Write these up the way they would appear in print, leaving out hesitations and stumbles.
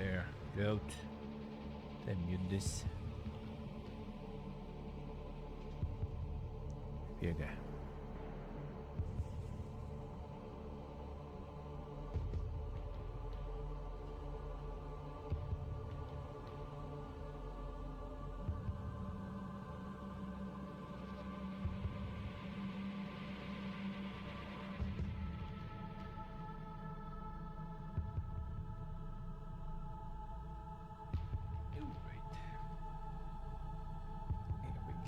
there. Goat. Then mute this. Biega.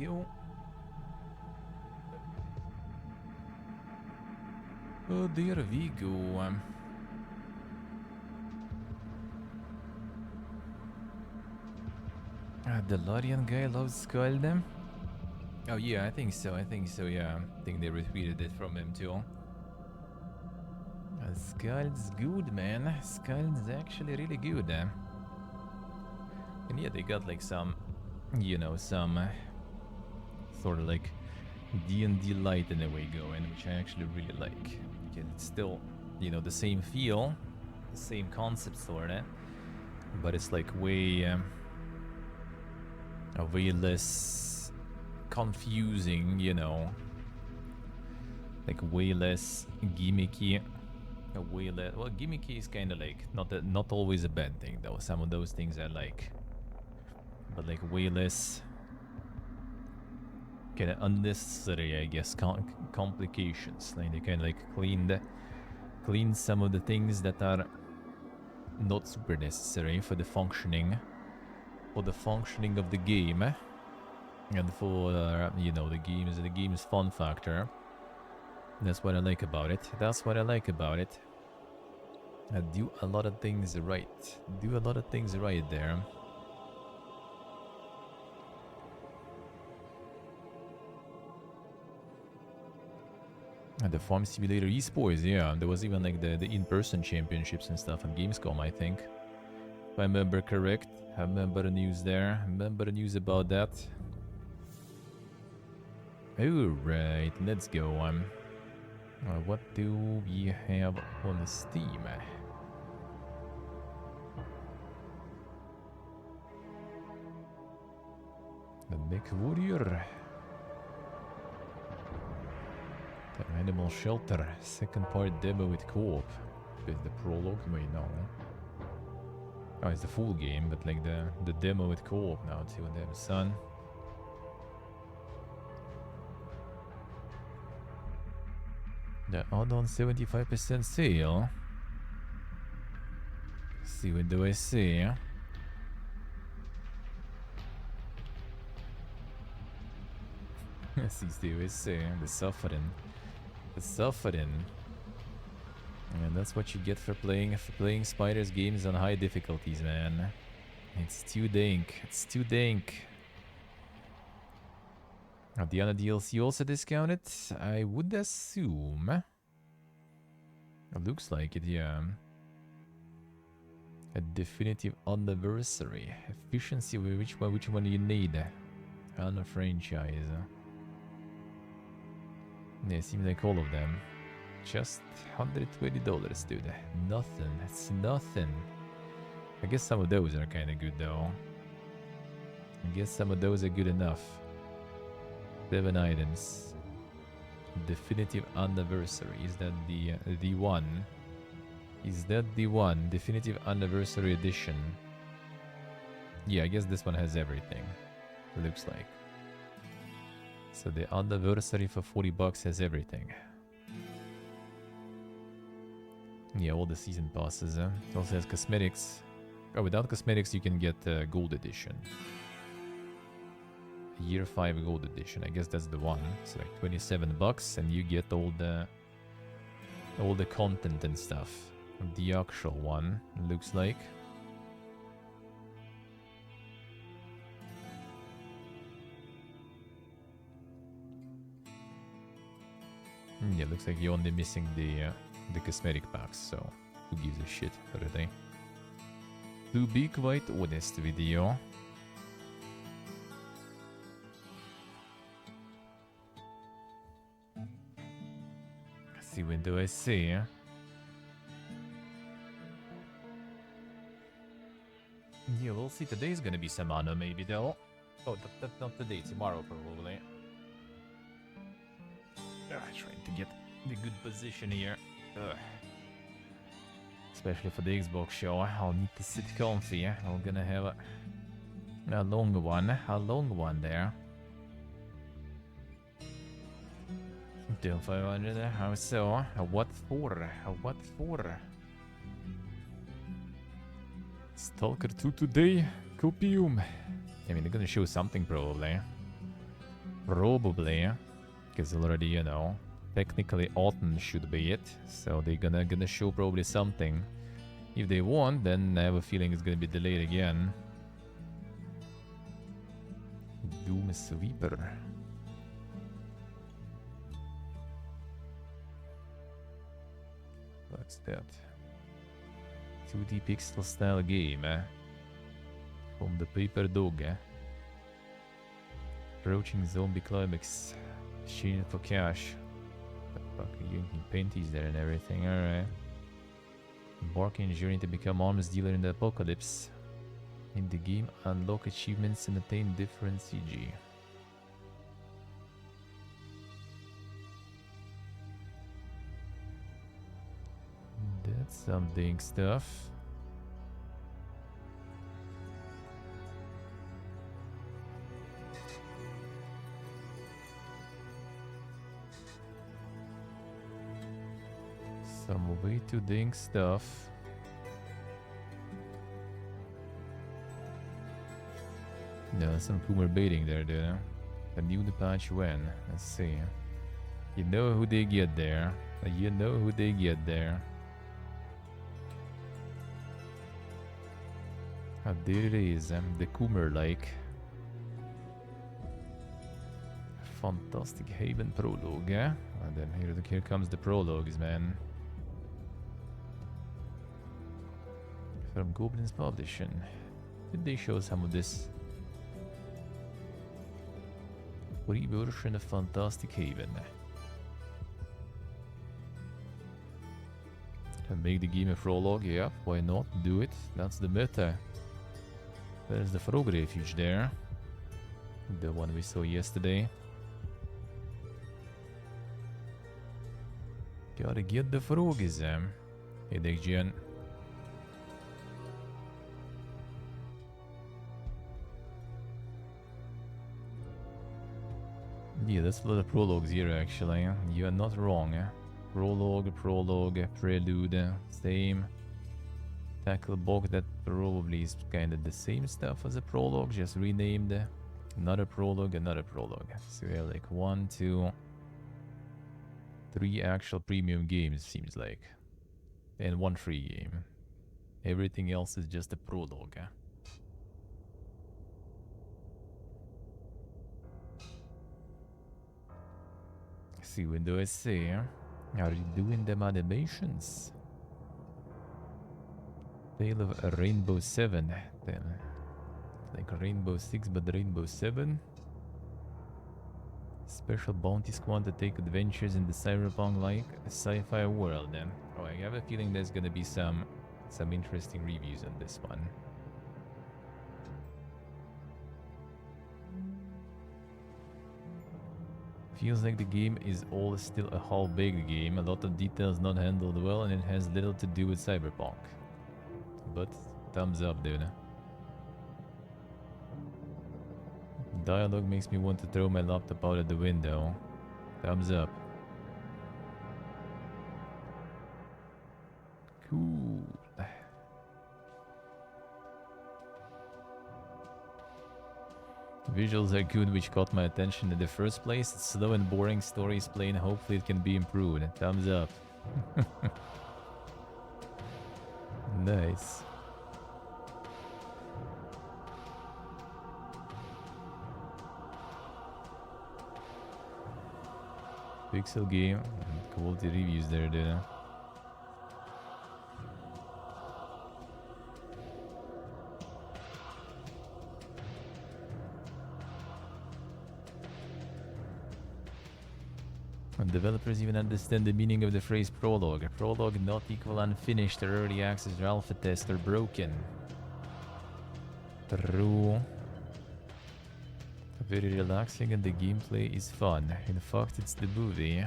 Go. Oh, there we go. The Larian guy loves Scald. Oh yeah, I think so. Yeah, I think they retweeted it from him too. Scald's good, man. Scald's actually really good. And yeah, they got like some, you know, some sort of like D&D light in a way going, which I actually really like. It's still, you know, the same feel, the same concept sort of, but it's like way less confusing, you know, like way less gimmicky. Way less, well, gimmicky is kind of like not always a bad thing though. Some of those things I like, but like way less kind of unnecessary, I guess, complications. Like they kind of like clean some of the things that are not super necessary for the functioning of the game, and for you know, the game's fun factor. That's what I like about it. I do a lot of things right. There. And the Farm Simulator esports, yeah. There was even like the in-person championships and stuff on Gamescom, I think. If I remember correct. I remember the news there. I remember the news about that. Alright, let's go. What do we have on Steam? The Mech Warrior. The Animal Shelter. Second part demo with co-op. With the prologue? Wait, no. Oh, it's the full game, but like the demo with co-op now too, and they have a son. The add-on 75% sale. See what do I see? See what I say? The suffering. And that's what you get for playing Spiders games on high difficulties, man. It's too dank. Are the other DLC also discounted? I would assume. It looks like it, yeah. A definitive anniversary. Efficiency, which one do you need? On a franchise. Yeah, it seems like all of them. Just $120, dude. Nothing. It's nothing. I guess some of those are kind of good, though. I guess some of those are good enough. 7 items. Definitive anniversary. Is that the one? Is that the one? Definitive anniversary edition. Yeah, I guess this one has everything. Looks like. So the anniversary for $40 has everything. Yeah, all the season passes. It also has cosmetics. Oh, without cosmetics you can get gold edition. Year 5 gold edition. I guess that's the one. It's like $27 and you get all the content and stuff. The actual one, looks like. Yeah, looks like you're only missing the cosmetic packs, so who gives a shit, really? To be quite honest with you. See, when do I see? Yeah, we'll see. Today's gonna be Samano, maybe though. Oh, that's not today. Tomorrow, probably. Trying to get the good position here. Ugh. Especially for the Xbox show. I'll need to sit comfy. I'm gonna have a long one there. Till 500. How so? What for? What for? Stalker 2 today? Copium. I mean, they're gonna show something probably. Probably. Because already, you know, technically autumn should be it. So they're gonna show probably something. If they won't, then I have a feeling it's gonna be delayed again. Doom Sweeper. What's that? 2D pixel style game, from the Paper Dog. Approaching zombie climax. Shooting for cash. The fuck are you making panties there and everything, alright. Embarking on a journey to become arms dealer in the apocalypse. In the game, unlock achievements and attain different CG. That's something stuff. Some way too ding stuff. No, some boomer baiting there, dude. A new patch when? Let's see. You know who they get there. You know who they get there. Ah, there it is, the Coomer like. Fantastic Haven prologue, And then here comes the prologues, man. From Goblin's Publishing. Did they show some of this? Free version of Fantastic Haven. And make the game a prologue, yeah, why not? Do it. That's the meta. There's the Frog Refuge there. The one we saw yesterday. Gotta get the Froggies, Hey, Dick. Yeah, that's a lot of prologues here, actually. You are not wrong. Prologue, prelude, same. Tackle book, that probably is kind of the same stuff as a prologue, just renamed. Another prologue. So we have like 1, 2, 3 actual premium games, seems like. And 1 free game. Everything else is just a prologue. See, Windows SC. Are you doing them animations? Tale of a Rainbow 7. Then, like Rainbow 6, but Rainbow 7. Special bounty squad to take adventures in the cyberpunk-like sci-fi world. Then, oh, I have a feeling there's gonna be some interesting reviews on this one. Feels like the game is all still a half-baked game, a lot of details not handled well, and it has little to do with cyberpunk. But thumbs up, dude. Dialogue makes me want to throw my laptop out of the window. Thumbs up. Cool. Visuals are good, which caught my attention in the first place. Slow and boring story is plain. Hopefully it can be improved. Thumbs up. Nice. Pixel game. Quality reviews there, dude. And developers even understand the meaning of the phrase prologue. Prologue not equal unfinished or early access or alpha test or broken. True. Very relaxing and the gameplay is fun. In fact, it's the movie.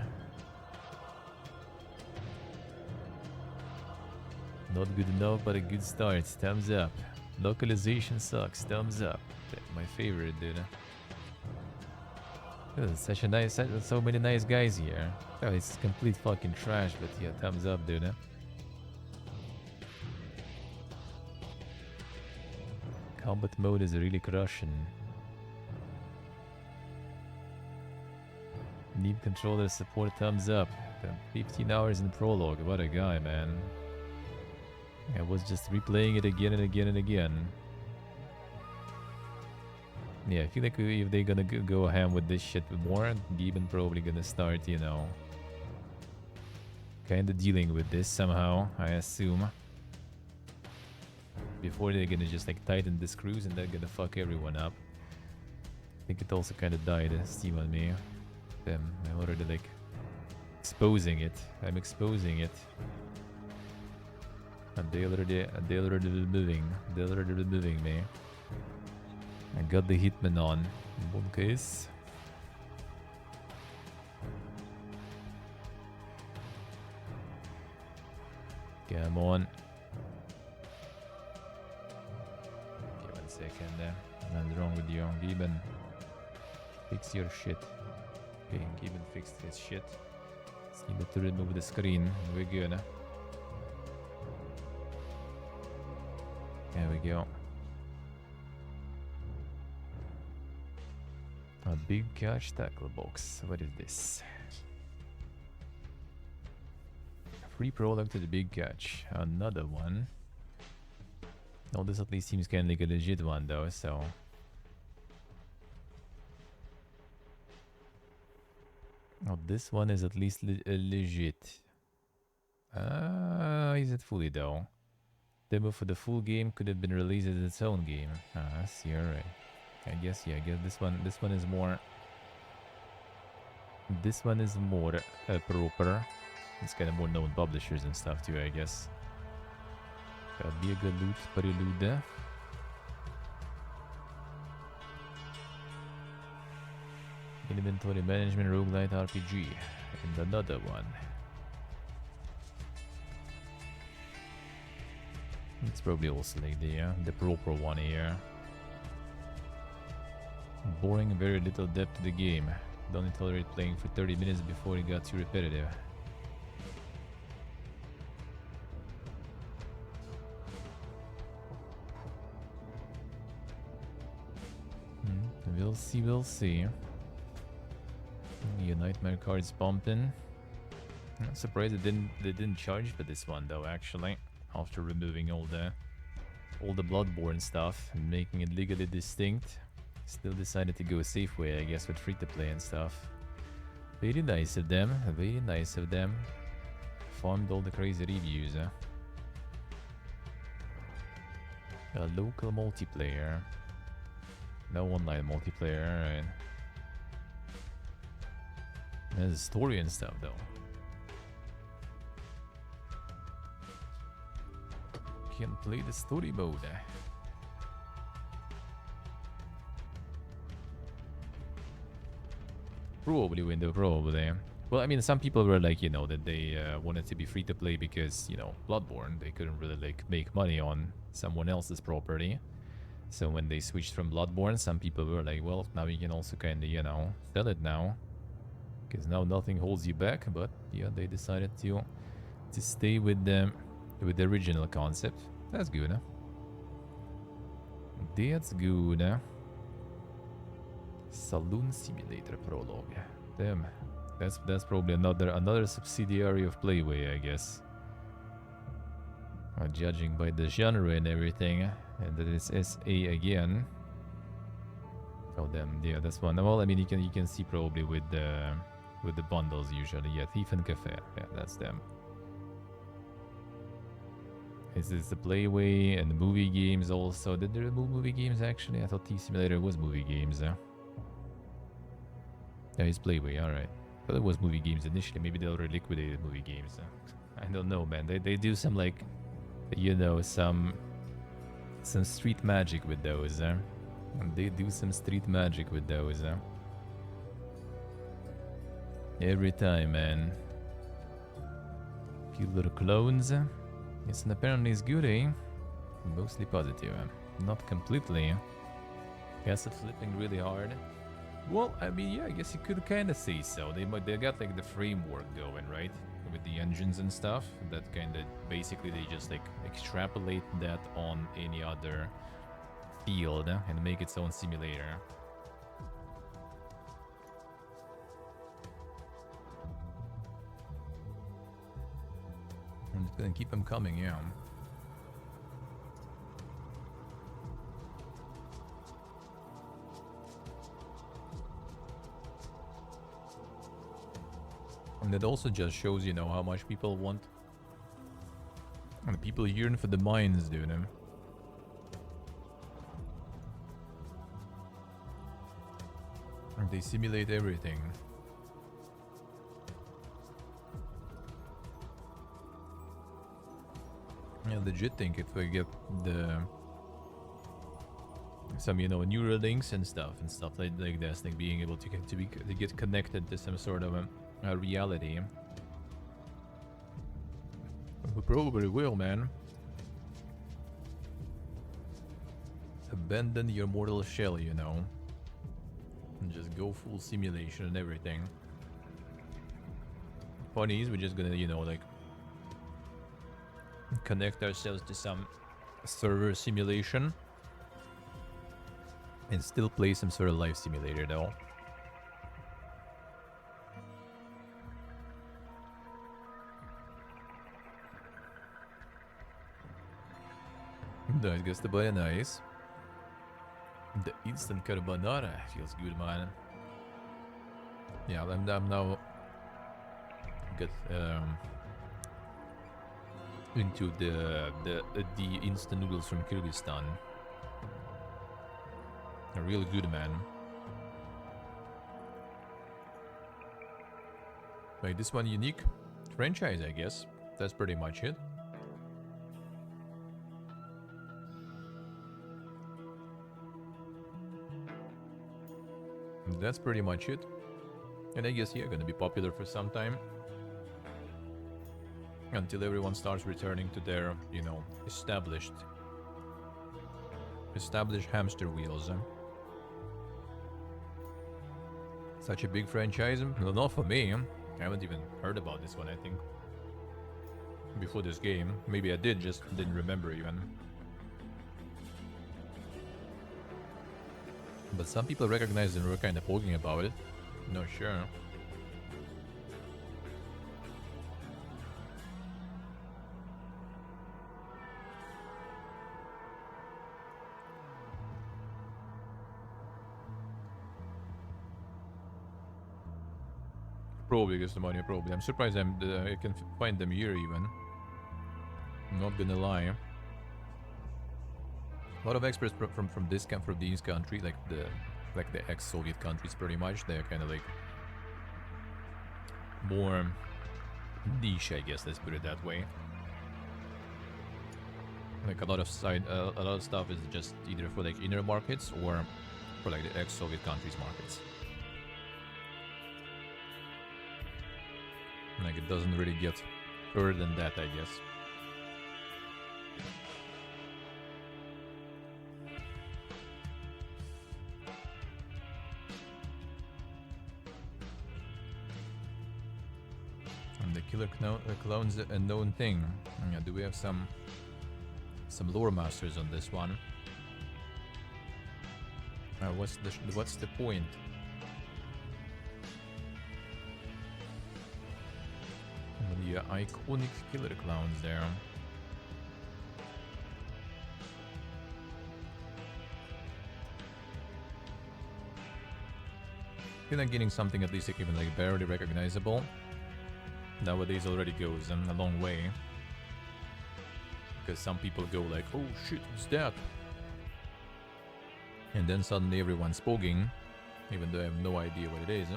Not good enough, but a good start. Thumbs up. Localization sucks. Thumbs up. My favorite, dude. Oh, such a nice, so many nice guys here. Oh, it's complete fucking trash, but yeah, thumbs up, dude. Combat mode is really crushing. Need controller support, thumbs up. 15 hours in prologue, what a guy, man. I was just replaying it again and again and again. Yeah, I feel like if they're gonna go ham with this shit more, Gibbon probably gonna start, you know, kinda dealing with this somehow, I assume. Before they're gonna just like tighten the screws and they're gonna fuck everyone up. I think it also kinda died, Steam on me. Damn, I'm already like exposing it. I'm exposing it. And they're already removing. They're already removing me. I got the Hitman on in one case. Come on. Okay, 1 second there. What's wrong with you, Gibbon? Fix your shit. Okay, Gibbon fixed his shit. Let's need to remove the screen. We're good. There we go. A big catch tackle box. What is this? Free prologue to the big catch. Another one. Oh, this at least seems kind of like a legit one though, so. Oh, this one is at least legit. Is it fully though? Demo for the full game could have been released as its own game. Ah, I see, alright. I guess, yeah, I guess this one is more... This one is more proper. It's kind of more known publishers and stuff too, I guess. That'd be a good loot, prelude there. Inventory management, roguelite RPG. And another one. It's probably also like the proper one here. Boring, very little depth to the game. Don't tolerate playing for 30 minutes before it got too repetitive. We'll see, we'll see. Your nightmare cards pumping. I'm surprised they didn't charge for this one though, actually. After removing all the Bloodborne stuff and making it legally distinct. Still decided to go a safe way, I guess, with free-to-play and stuff. Very nice of them, very nice of them. Farmed all the crazy reviews, huh? A local multiplayer. No online multiplayer, alright. There's a story and stuff, though. Can play the story mode. Probably window, probably. Well, I mean, some people were like, you know, that they wanted to be free to play because, you know, Bloodborne, they couldn't really like make money on someone else's property. So when they switched from Bloodborne, some people were like, well, now you can also kind of, you know, sell it now. Because now nothing holds you back. But yeah, they decided to stay with the original concept. That's good, huh? That's good, huh? Saloon Simulator Prologue. Damn. That's probably another subsidiary of Playway, I guess. Judging by the genre and everything. And that is SA again. Oh damn, yeah, that's one. Well, I mean, you can see probably with the bundles usually. Yeah, Thief and Cafe. Yeah, that's them. Is this the Playway and the movie games also? Did they remove movie games actually? I thought Thief Simulator was movie games. Yeah, it's Playway, alright. But it was movie games initially. Maybe they already liquidated movie games. I don't know, man. They do some like, you know, some some street magic with those. They do some street magic with those. Every time, man. Few little clones. Yes, and apparently it's good, eh? Mostly positive. Not completely. Guess it's flipping really hard. Well, I mean, yeah, I guess you could kind of say so. They got like the framework going, right? With the engines and stuff. That kind of basically they just like extrapolate that on any other field and make its own simulator. I'm just gonna keep them coming, yeah. And it also just shows, you know, how much people want. And people yearn for the mines, dude. And they simulate everything. I legit think if we get some, you know, neural links and stuff like this, like being able to get connected to some sort of a reality. We probably will, man. Abandon your mortal shell, you know, and just go full simulation and everything. Funny is we're just gonna, you know, like connect ourselves to some server simulation and still play some sort of life simulator though. I guess the button nice. The instant carbonara feels good, man. Yeah, I'm now get into the instant noodles from Kyrgyzstan. They're really good, man. Like this one unique franchise, I guess. That's pretty much it. That's pretty much it. And I guess, yeah, gonna be popular for some time. Until everyone starts returning to their, you know, established hamster wheels. Such a big franchise? Well, not for me. I haven't even heard about this one, I think. Before this game. Maybe I did, just didn't remember even. But some people recognize and were kind of talking about it. Not sure. Probably gets the money, probably. I'm surprised I can find them here even. I'm not gonna lie. A lot of experts from these countries, like the ex-Soviet countries, pretty much, they're kind of like more niche, I guess. Let's put it that way. Like a lot of stuff is just either for like inner markets or for like the ex-Soviet countries markets. Like it doesn't really get further than that, I guess. And the killer clone's a known thing. Yeah, do we have some lore masters on this one? What's the point? The iconic killer clowns there. Feel like getting something at least like even like barely recognizable nowadays already goes a long way. Because some people go like, oh shit, what's that? And then suddenly everyone's pogging, even though I have no idea what it is.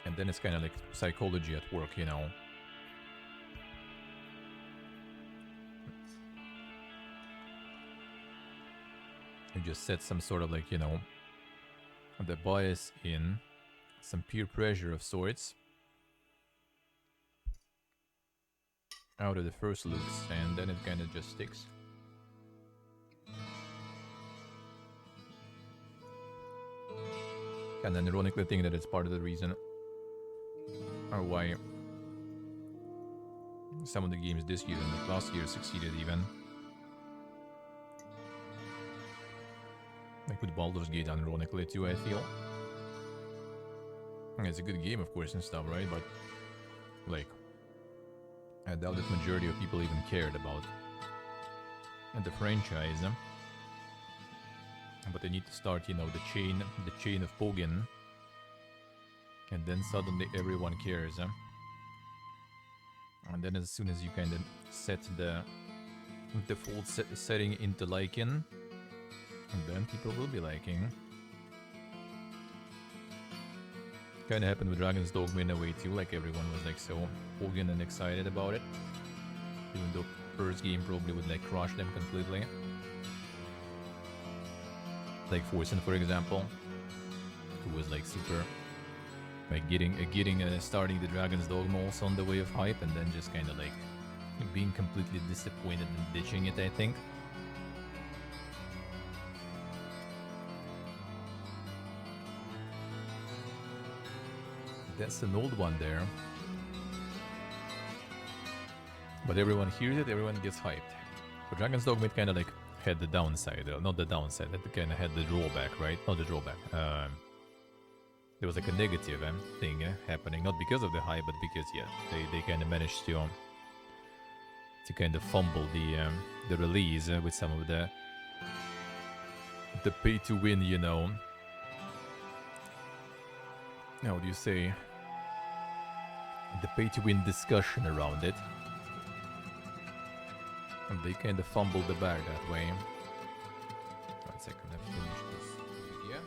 And then it's kind of like psychology at work, you know. You just set some sort of like, you know, the bias in, some peer pressure of sorts out of the first looks, and then it kind of just sticks. And then ironically think that it's part of the reason or why some of the games this year and the last year succeeded even. Like with Baldur's Gate, ironically too, I feel. It's a good game, of course, and stuff, right? But, like, I doubt that majority of people even cared about the franchise. But they need to start, you know, the chain of Pogen. And then suddenly everyone cares. And then as soon as you kind of set the default setting into liking, and then people will be liking. Kind of happened with Dragon's Dogma in a way too, like everyone was like so Pogen and excited about it. Even though first game probably would like crush them completely. Like Forsen, for example, who was like super like starting the Dragon's Dogma also on the way of hype, and then just kind of like being completely disappointed and ditching it, I think. That's an old one there. But everyone hears it, everyone gets hyped. But Dragon's Dogma kind of like had the downside, not the downside, it kind of had the drawback, right? Not the drawback. There was like a negative thing happening, not because of the hype, but because, yeah, they kind of managed to kind of fumble the release with some of the pay-to-win, you know. How do you say? The pay-to-win discussion around it. And they kind of fumbled the bag that way. 1 second, I've finished this video.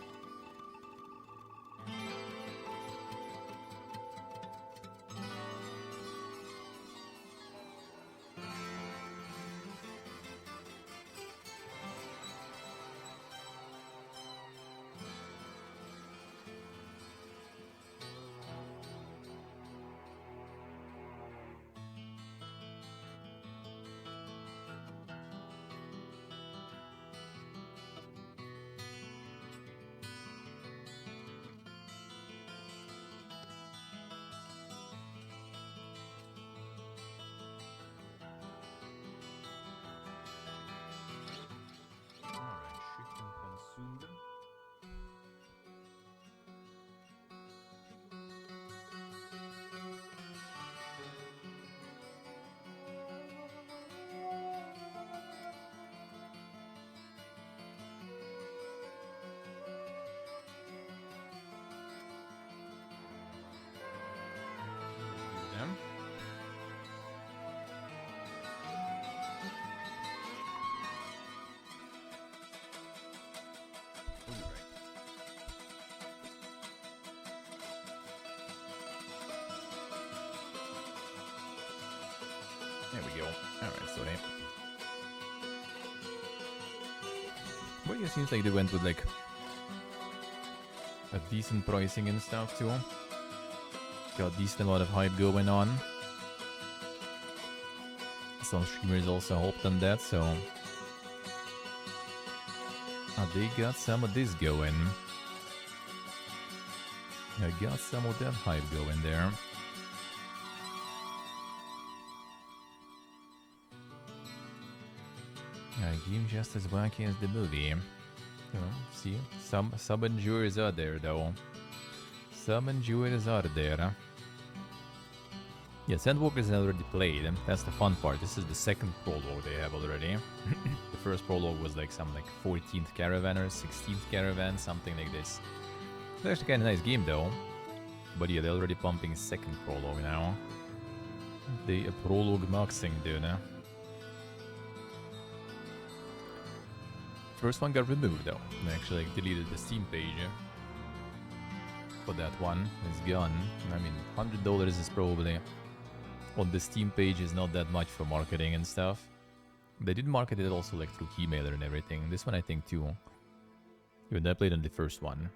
There we go. Alright, sorry. But it seems like they went with like a decent pricing and stuff too. Got a decent amount of hype going on. Some streamers also hopped on that, so they got some of this going. I got some of that hype going there. Game just as wacky as the movie. You know, see, some enjoyers are there though. Some enjoyers are there. Yeah, Sandwalkers is already played. That's the fun part. This is the second prologue they have already. The first prologue was like some like 14th caravan or 16th caravan, something like this. It's actually kind of nice game though. But yeah, they're already pumping second prologue now. They prologue maxing, dude. First one got removed though. They actually like, deleted the Steam page for that one. It's gone. I mean, $100 is probably on the Steam page is not that much for marketing and stuff. They did market it also like through Keymailer and everything. This one I think too. Even though I played on the first one.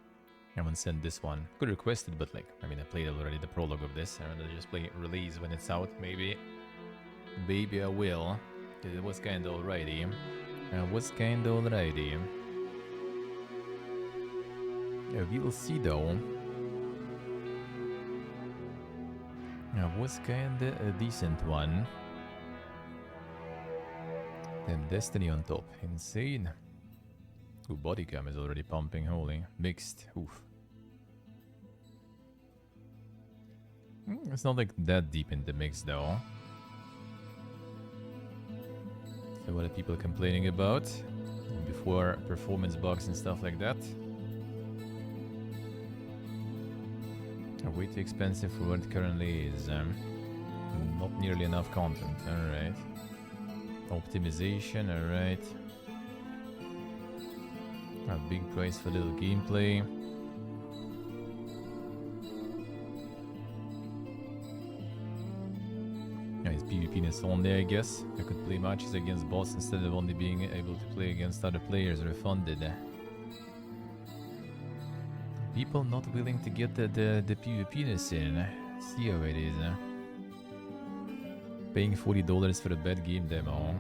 I haven't sent this one. Could request it, but like, I mean, I played already the prologue of this. I rather just play release when it's out, maybe. Maybe I will. It was kinda alrighty. Yeah, we'll see though. It was kinda a decent one. Then Destiny on top. Insane. Ooh, body cam is already pumping, holy. Mixed. Oof. It's not like that deep in the mix though. So what are people complaining about? Before performance bugs and stuff like that? Way too expensive for what it currently is. Not nearly enough content, alright. Optimization, alright. A big price for little gameplay. Yeah, his PvPness on there, I guess. I could play matches against boss instead of only being able to play against other players refunded. People not willing to get the PvPness in. See how it is. Paying $40 for a bad game demo.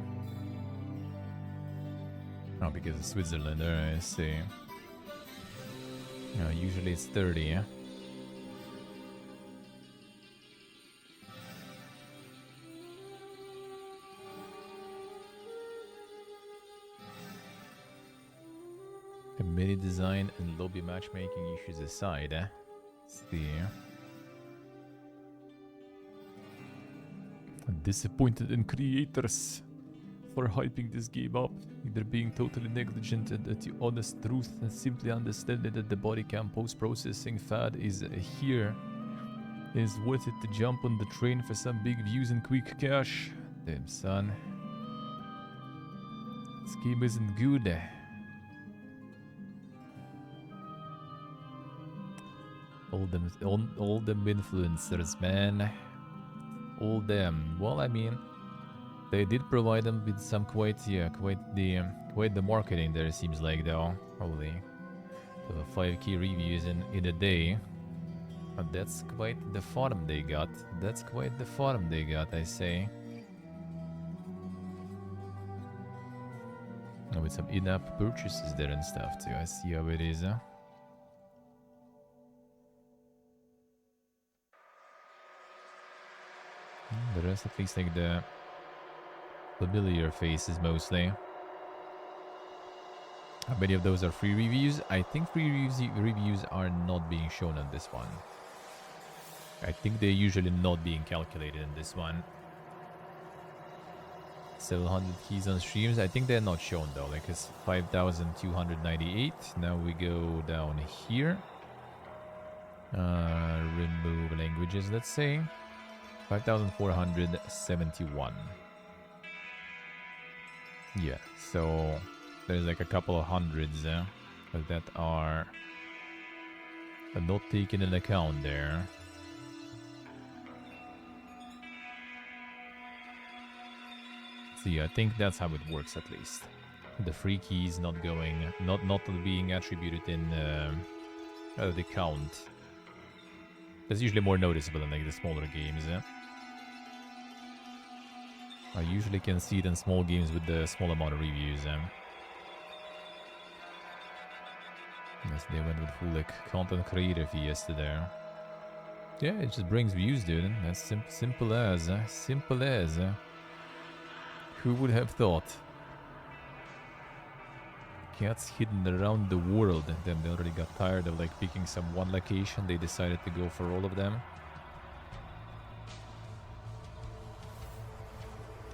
Oh, because it's Switzerland, I see. Usually it's 30. Mini design and lobby matchmaking issues aside, let's see. Disappointed in creators for hyping this game up, either being totally negligent at the honest truth and simply understanding that the body cam post-processing fad is here. It is worth it to jump on the train for some big views and quick cash. Damn son. This game isn't good. All them influencers, man. All them. Well, I mean, they did provide them with some quite the marketing there, seems like, though. Holy. 5k reviews in a day. But that's quite the farm they got. I say. And with some in-app purchases there and stuff, too. I see how it is, The rest, at least, like the familiar faces mostly. How many of those are free reviews? I think free reviews are not being shown on this one. I think they're usually not being calculated in this one. 700 keys on streams. I think they're not shown though. Like it's 5,298. Now we go down here. Remove languages, let's say. 5,471. Yeah, so there's like a couple of hundreds that are not taken into account there. So yeah, I think that's how it works at least. The free keys not being attributed in the count. That's usually more noticeable in like the smaller games. I usually can see it in small games with the small amount of reviews. Yes, they went with full like content creator fee yesterday. Yeah, it just brings views, dude. That's simple as. Simple as. Who would have thought? Cats hidden around the world, and then they already got tired of like picking some one location. They decided to go for all of them.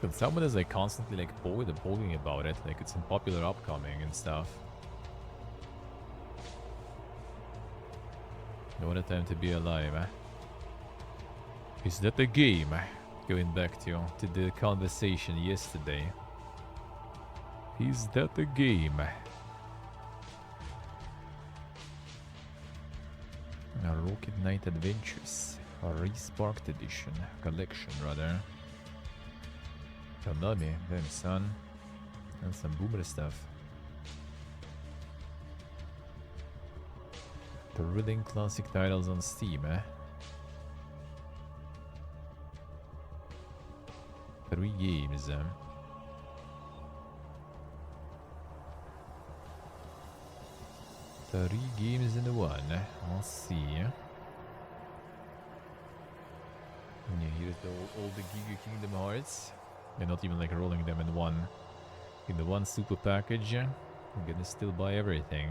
But someone is like constantly like pogging about it, like it's in popular upcoming and stuff. What a time to be alive, eh? Is that a game? Going back to the conversation yesterday. Is that a game? Rocket Knight Adventures. A Resparked Edition. Collection, rather. Konami, damn son. And some boomer stuff. Thrilling classic titles on Steam, eh? 3 games. 3 games in one. Let's see. Yeah, here's all the Giga Kingdom Hearts. They're not even like rolling them in the one super package. I'm gonna still buy everything.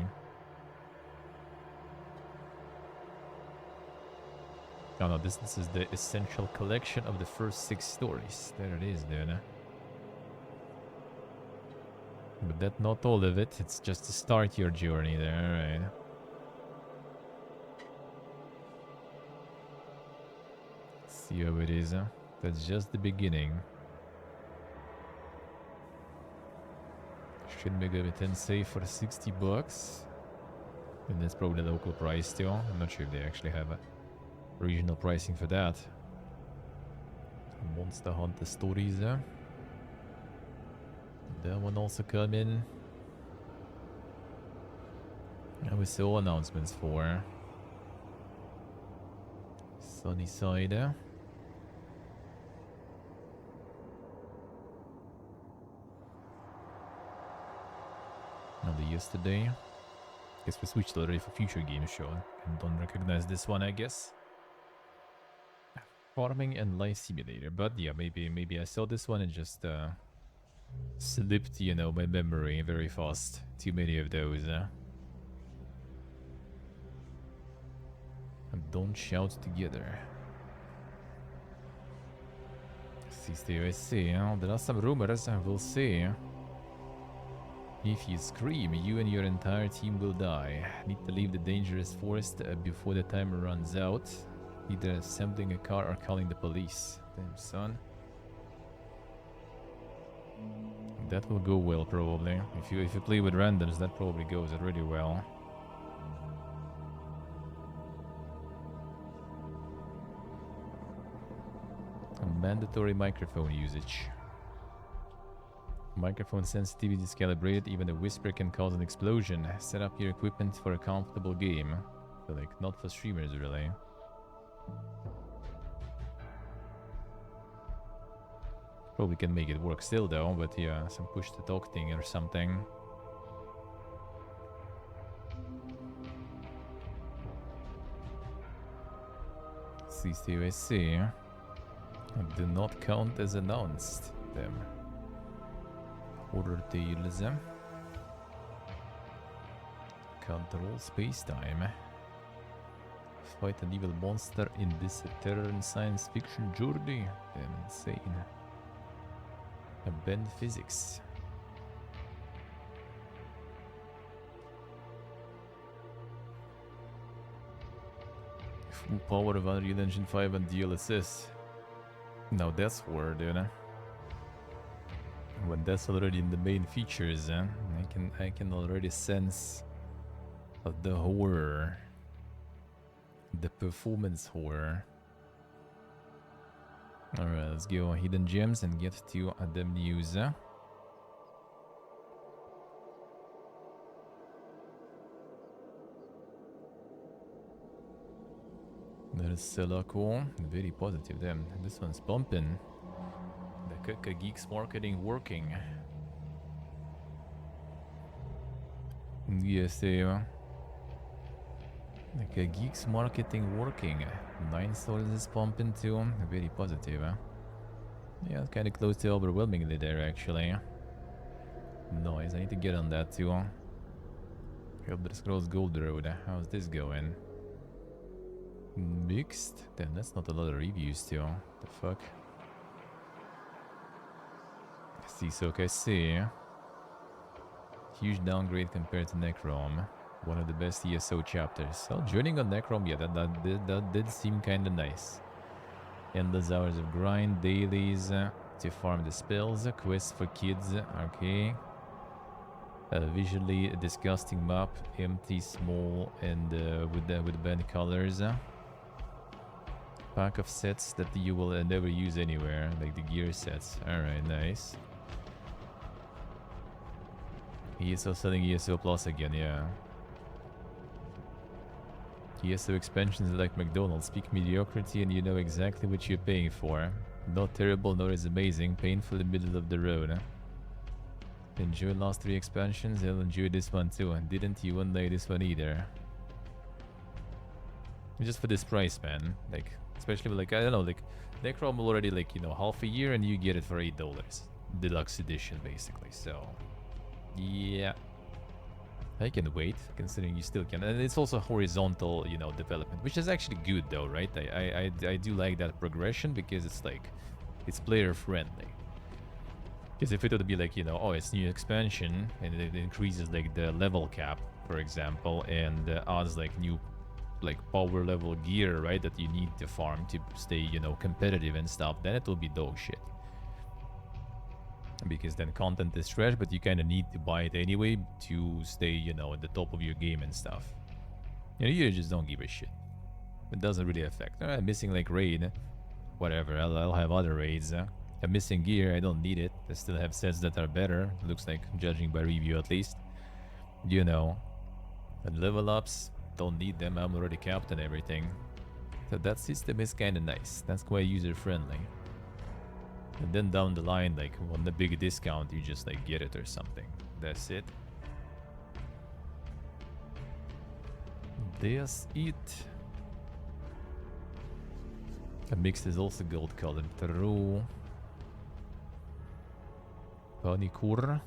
Oh no, this is the essential collection of the first 6 stories. There it is, dude. But that's not all of it, it's just to start your journey there, right? See how it is, huh? That's just the beginning. Shin Megami Tensei for $60. And that's probably the local price still. I'm not sure if they actually have a regional pricing for that. Monster Hunter Stories, that one also come in. And we saw announcements for Sunny Side. Another yesterday. Guess we switched already for future games show. And don't recognize this one, I guess. Farming and Life Simulator. But yeah, maybe I saw this one and just slipped, you know, my memory very fast. Too many of those. And don't shout together. I see. There are some rumors, we'll see. If you scream, you and your entire team will die. Need to leave the dangerous forest before the timer runs out. Either assembling a car or calling the police. Damn, son. That will go well, probably. If you play with randoms, that probably goes really well. Mandatory microphone usage. Microphone sensitivity is calibrated, even a whisper can cause an explosion. Set up your equipment for a comfortable game. So like, not for streamers really. Probably can make it work still though, but yeah, some push to talk thing or something. CCUSC. Do not count as announced. Them. Order tales. Control space-time. Fight an evil monster in this terror and science fiction journey. Damn insane. Bend physics. Full power of Unreal Engine 5 and DLSS. Now that's horror, dude. When that's already in the main features, I can already sense the horror, the performance horror. Alright, let's go hidden gems and get to the news. There's Selaco, very positive then. This one's pumping. The Kaka Geeks marketing working. Yes, the Kaka Geeks marketing working. 9 stars is pumping too. Very positive. Yeah, kind of close to overwhelmingly there actually. Nice, I need to get on that too. Elder Scrolls Gold Road. How's this going? Mixed? Damn, that's not a lot of reviews too. The fuck? Seesock, I see. Huge downgrade compared to Necrom. One of the best ESO chapters. So joining on Necrom, yeah, that did seem kinda nice. Endless hours of grind, dailies to farm the spells, quests for kids, okay. Visually a disgusting map, empty, small, and with bad colors. Pack of sets that you will never use anywhere, like the gear sets. Alright, nice. ESO selling ESO Plus again, yeah. PSO expansions are like McDonald's. Peak mediocrity and you know exactly what you're paying for. Not terrible, nor is amazing. Painful in the middle of the road. Enjoy last 3 expansions. I'll enjoy this one too. Didn't you one day this one either? Just for this price, man. Like, especially with, like, I don't know, like, Necrom already, like, you know, half a year and you get it for $8. Deluxe edition, basically. So, yeah. I can wait, considering you still can. And it's also horizontal, you know, development, which is actually good, though, right? I do like that progression because it's, like, it's player-friendly. Because if it would be like, you know, oh, it's new expansion and it increases, like, the level cap, for example, and adds, like, new, like, power level gear, right, that you need to farm to stay, you know, competitive and stuff, then it will be dog shit. Because then content is trash, but you kind of need to buy it anyway to stay, you know, at the top of your game and stuff. You know, you just don't give a shit. It doesn't really affect. I'm missing, like, raid. Whatever, I'll have other raids. I'm missing gear, I don't need it. I still have sets that are better. Looks like, judging by review at least. You know. And level ups, don't need them. I'm already capped and everything. So that system is kind of nice. That's quite user friendly. And then down the line, like, on the big discount, you just, like, get it or something. That's it. That's it. The mix is also gold colored. True. Panikur.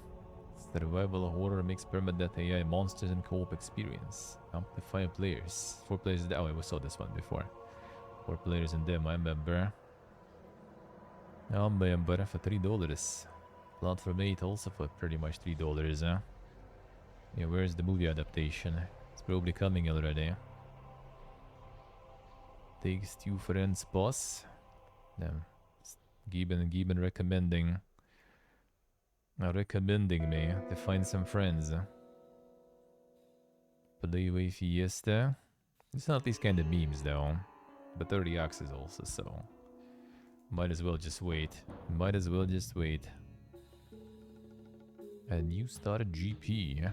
Survival horror mix permadeath AI monsters and co-op experience. Up to 5 players. 4 players. Oh, I saw this one before. 4 players in them, I remember. I remember for $3. Platform 8 also for pretty much $3, huh? Yeah, where's the movie adaptation? It's probably coming already. Takes 2 friends, boss. Damn. Gieben recommending me to find some friends. Playway Fiesta. It's not these kind of memes though. But 30 axes also, so might as well just wait. Might as well just wait. And you started GP.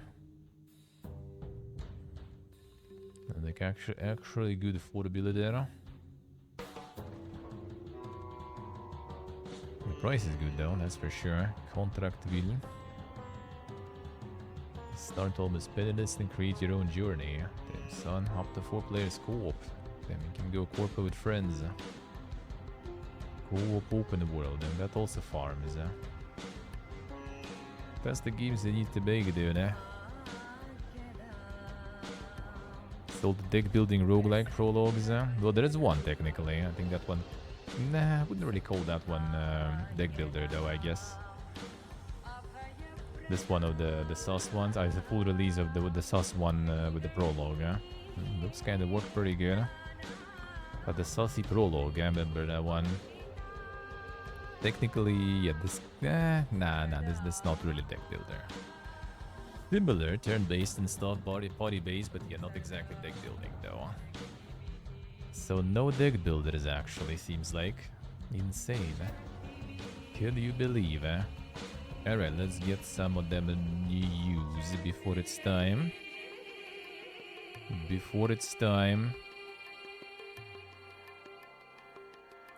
Like actually good affordability there. The price is good though, that's for sure. Contract will. Start almost penniless and create your own journey. Damn son, up to 4 players co-op. Then you can go corpo with friends. Co-op open world, and that also farms. That's the games they need to make, dude. Still the deck building roguelike prologues. Well, there is one technically. I think that one. Nah, I wouldn't really call that one deck builder though, I guess. This one of the sus ones. It's a full release of the sus one with the prologue. Looks kind of work pretty good. But the sussy prologue, I remember that one. Technically, yeah, this... this not really deck builder. Similar, turn-based and stuff, body-based, but yeah, not exactly deck building though. So no deck builders actually, seems like. Insane. Can you believe, eh? Alright, let's get some of them in use before it's time. Before it's time.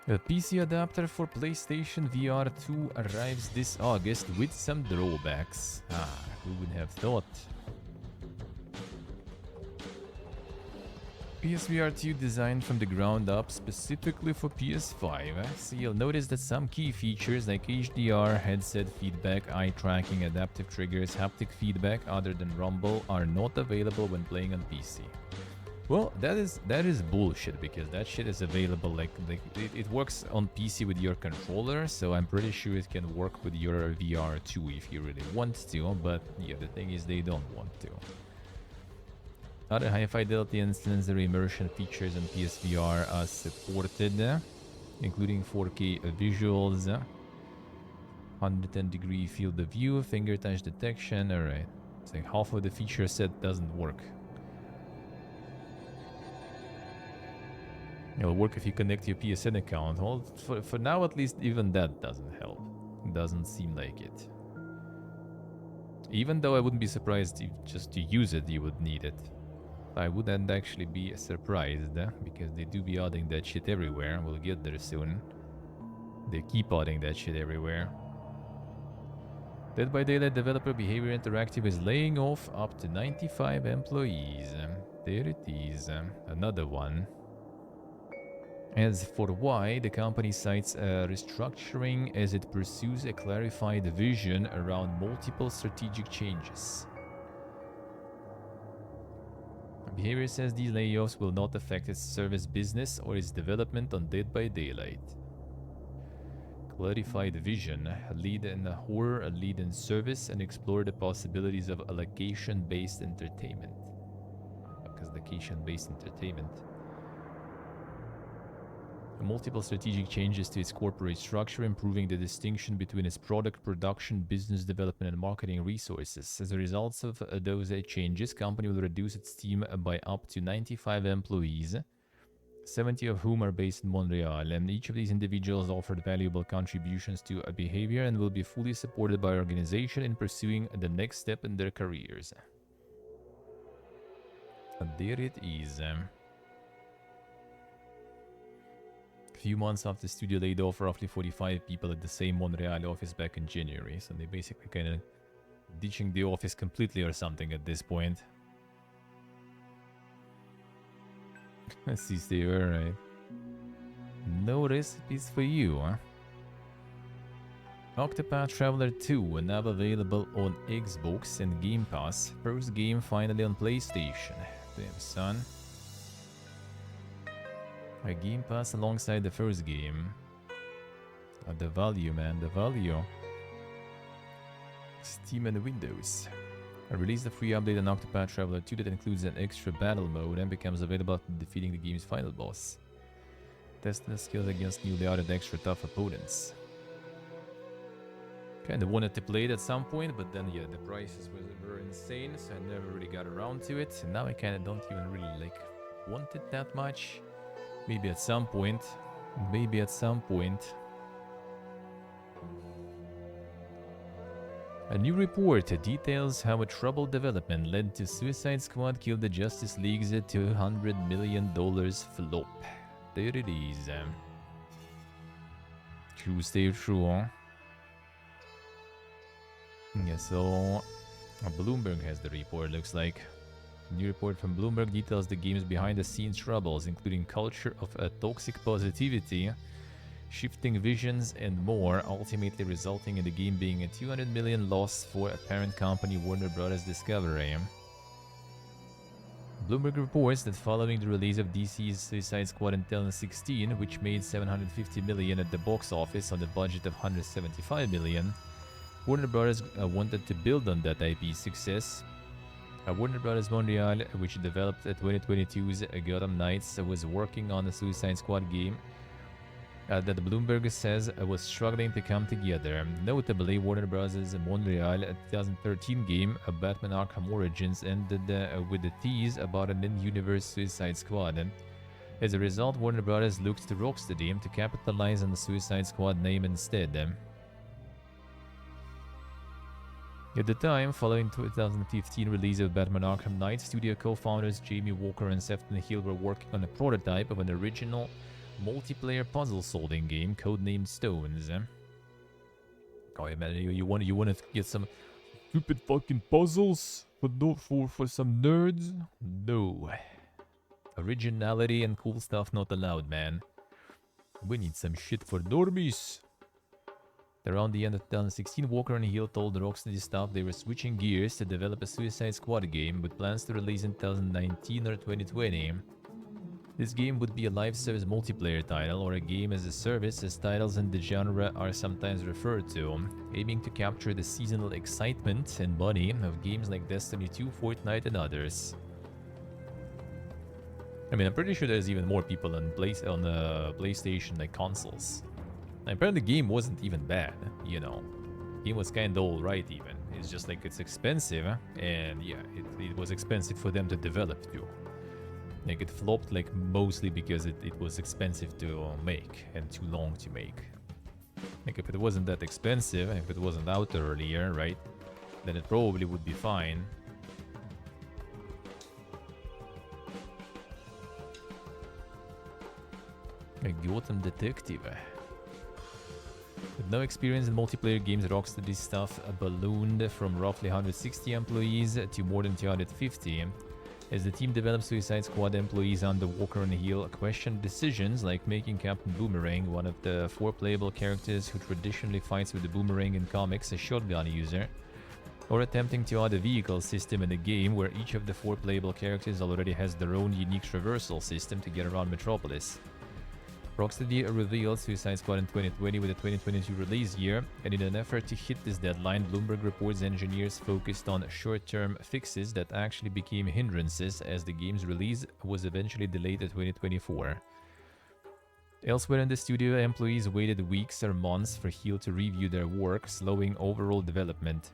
A PC adapter for PlayStation VR 2 arrives this August with some drawbacks. Who would have thought? PSVR 2 designed from the ground up specifically for PS5. So you'll notice that some key features like HDR, headset feedback, eye tracking, adaptive triggers, haptic feedback other than rumble are not available when playing on PC. Well, that is bullshit because that shit is available like it works on PC with your controller, so I'm pretty sure it can work with your VR too if you really want to, but yeah, the thing is they don't want to. Other high fidelity and sensory immersion features on PSVR are supported, including 4K visuals, 110-degree field of view, finger touch detection. Alright, it's like half of the feature set doesn't work. It'll work if you connect your PSN account. Well, for now at least, even that doesn't help. Doesn't seem like it. Even though I wouldn't be surprised if just to use it, you would need it. I wouldn't actually be surprised because they do be adding that shit everywhere. We'll get there soon. They keep adding that shit everywhere. Dead by Daylight developer Behavior Interactive is laying off up to 95 employees. There it is. Another one. As for why, the company cites restructuring as it pursues a clarified vision around multiple strategic changes. Behavior says these layoffs will not affect its service business or its development on Dead by Daylight. Clarified vision, lead in horror, lead in service, and explore the possibilities of allocation-based entertainment. Because allocation-based entertainment. Multiple strategic changes to its corporate structure, improving the distinction between its product production, business development, and marketing resources. As a result of those changes, the company will reduce its team by up to 95 employees, 70 of whom are based in Montreal, and each of these individuals offered valuable contributions to a behavior and will be fully supported by our organization in pursuing the next step in their careers. And there it is. A few months after the studio laid off roughly 45 people at the same Montreal office back in January, so they basically kind of ditching the office completely or something at this point. Let's see, stay alright. No recipes for you, huh? Octopath Traveler 2 now available on Xbox and Game Pass. First game finally on PlayStation. Damn, son. A Game Pass alongside the first game. The value, man, the value. Steam and Windows. I released a free update on Octopath Traveler 2 that includes an extra battle mode and becomes available after defeating the game's final boss. Testing the skills against newly added extra tough opponents. Kinda wanted to play it at some point, but then yeah, the prices were insane, so I never really got around to it. And now I kinda don't even really want it that much. Maybe at some point. Maybe at some point. A new report details how a troubled development led to Suicide Squad killed the Justice League's $200 million flop. There it is. True, stay true, huh? Yeah, so Bloomberg has the report, looks like. A new report from Bloomberg details the game's behind-the-scenes troubles, including culture of toxic positivity, shifting visions, and more, ultimately resulting in the game being a $200 million loss for a parent company, Warner Bros. Discovery. Bloomberg reports that following the release of DC's Suicide Squad in 2016, which made $750 million at the box office on a budget of $175 million, Warner Bros. Wanted to build on that IP success. Warner Bros. Montreal, which developed 2022's Gotham Knights, was working on the Suicide Squad game that Bloomberg says was struggling to come together. Notably, Warner Bros. Montreal 2013 game, Batman Arkham Origins, ended with the tease about an in-universe Suicide Squad. As a result, Warner Bros. Looked to Rocksteady to capitalize on the Suicide Squad name instead. At the time, following 2015 release of Batman Arkham Knight, studio co-founders Jamie Walker and Sefton Hill were working on a prototype of an original multiplayer puzzle-solving game codenamed Stones. Oh yeah, man, you want to get some stupid fucking puzzles for some nerds? No. Originality and cool stuff not allowed, man. We need some shit for normies. Around the end of 2016, Walker and Hill told the Rocksteady staff they were switching gears to develop a Suicide Squad game with plans to release in 2019 or 2020. This game would be a live service multiplayer title or a game as a service, as titles in the genre are sometimes referred to, aiming to capture the seasonal excitement and money of games like Destiny 2, Fortnite, and others. I mean, I'm pretty sure there's even more people on PlayStation like consoles. Apparently the game wasn't even bad, you know. The game was kinda alright even. It's just like it's expensive, and yeah, it was expensive for them to develop too. Like it flopped like mostly because it was expensive to make and too long to make. Like if it wasn't that expensive, if it wasn't out earlier, right, then it probably would be fine. A Gotham detective. With no experience in multiplayer games, Rocksteady's staff ballooned from roughly 160 employees to more than 250. As the team developed, Suicide Squad employees under Walker and Hill questioned decisions like making Captain Boomerang, one of the 4 playable characters who traditionally fights with the boomerang in comics, a shotgun user, or attempting to add a vehicle system in a game where each of the 4 playable characters already has their own unique traversal system to get around Metropolis. Rocksteady revealed Suicide Squad in 2020 with a 2022 release year, and in an effort to hit this deadline, Bloomberg reports engineers focused on short-term fixes that actually became hindrances as the game's release was eventually delayed to 2024. Elsewhere in the studio, employees waited weeks or months for Hill to review their work, slowing overall development.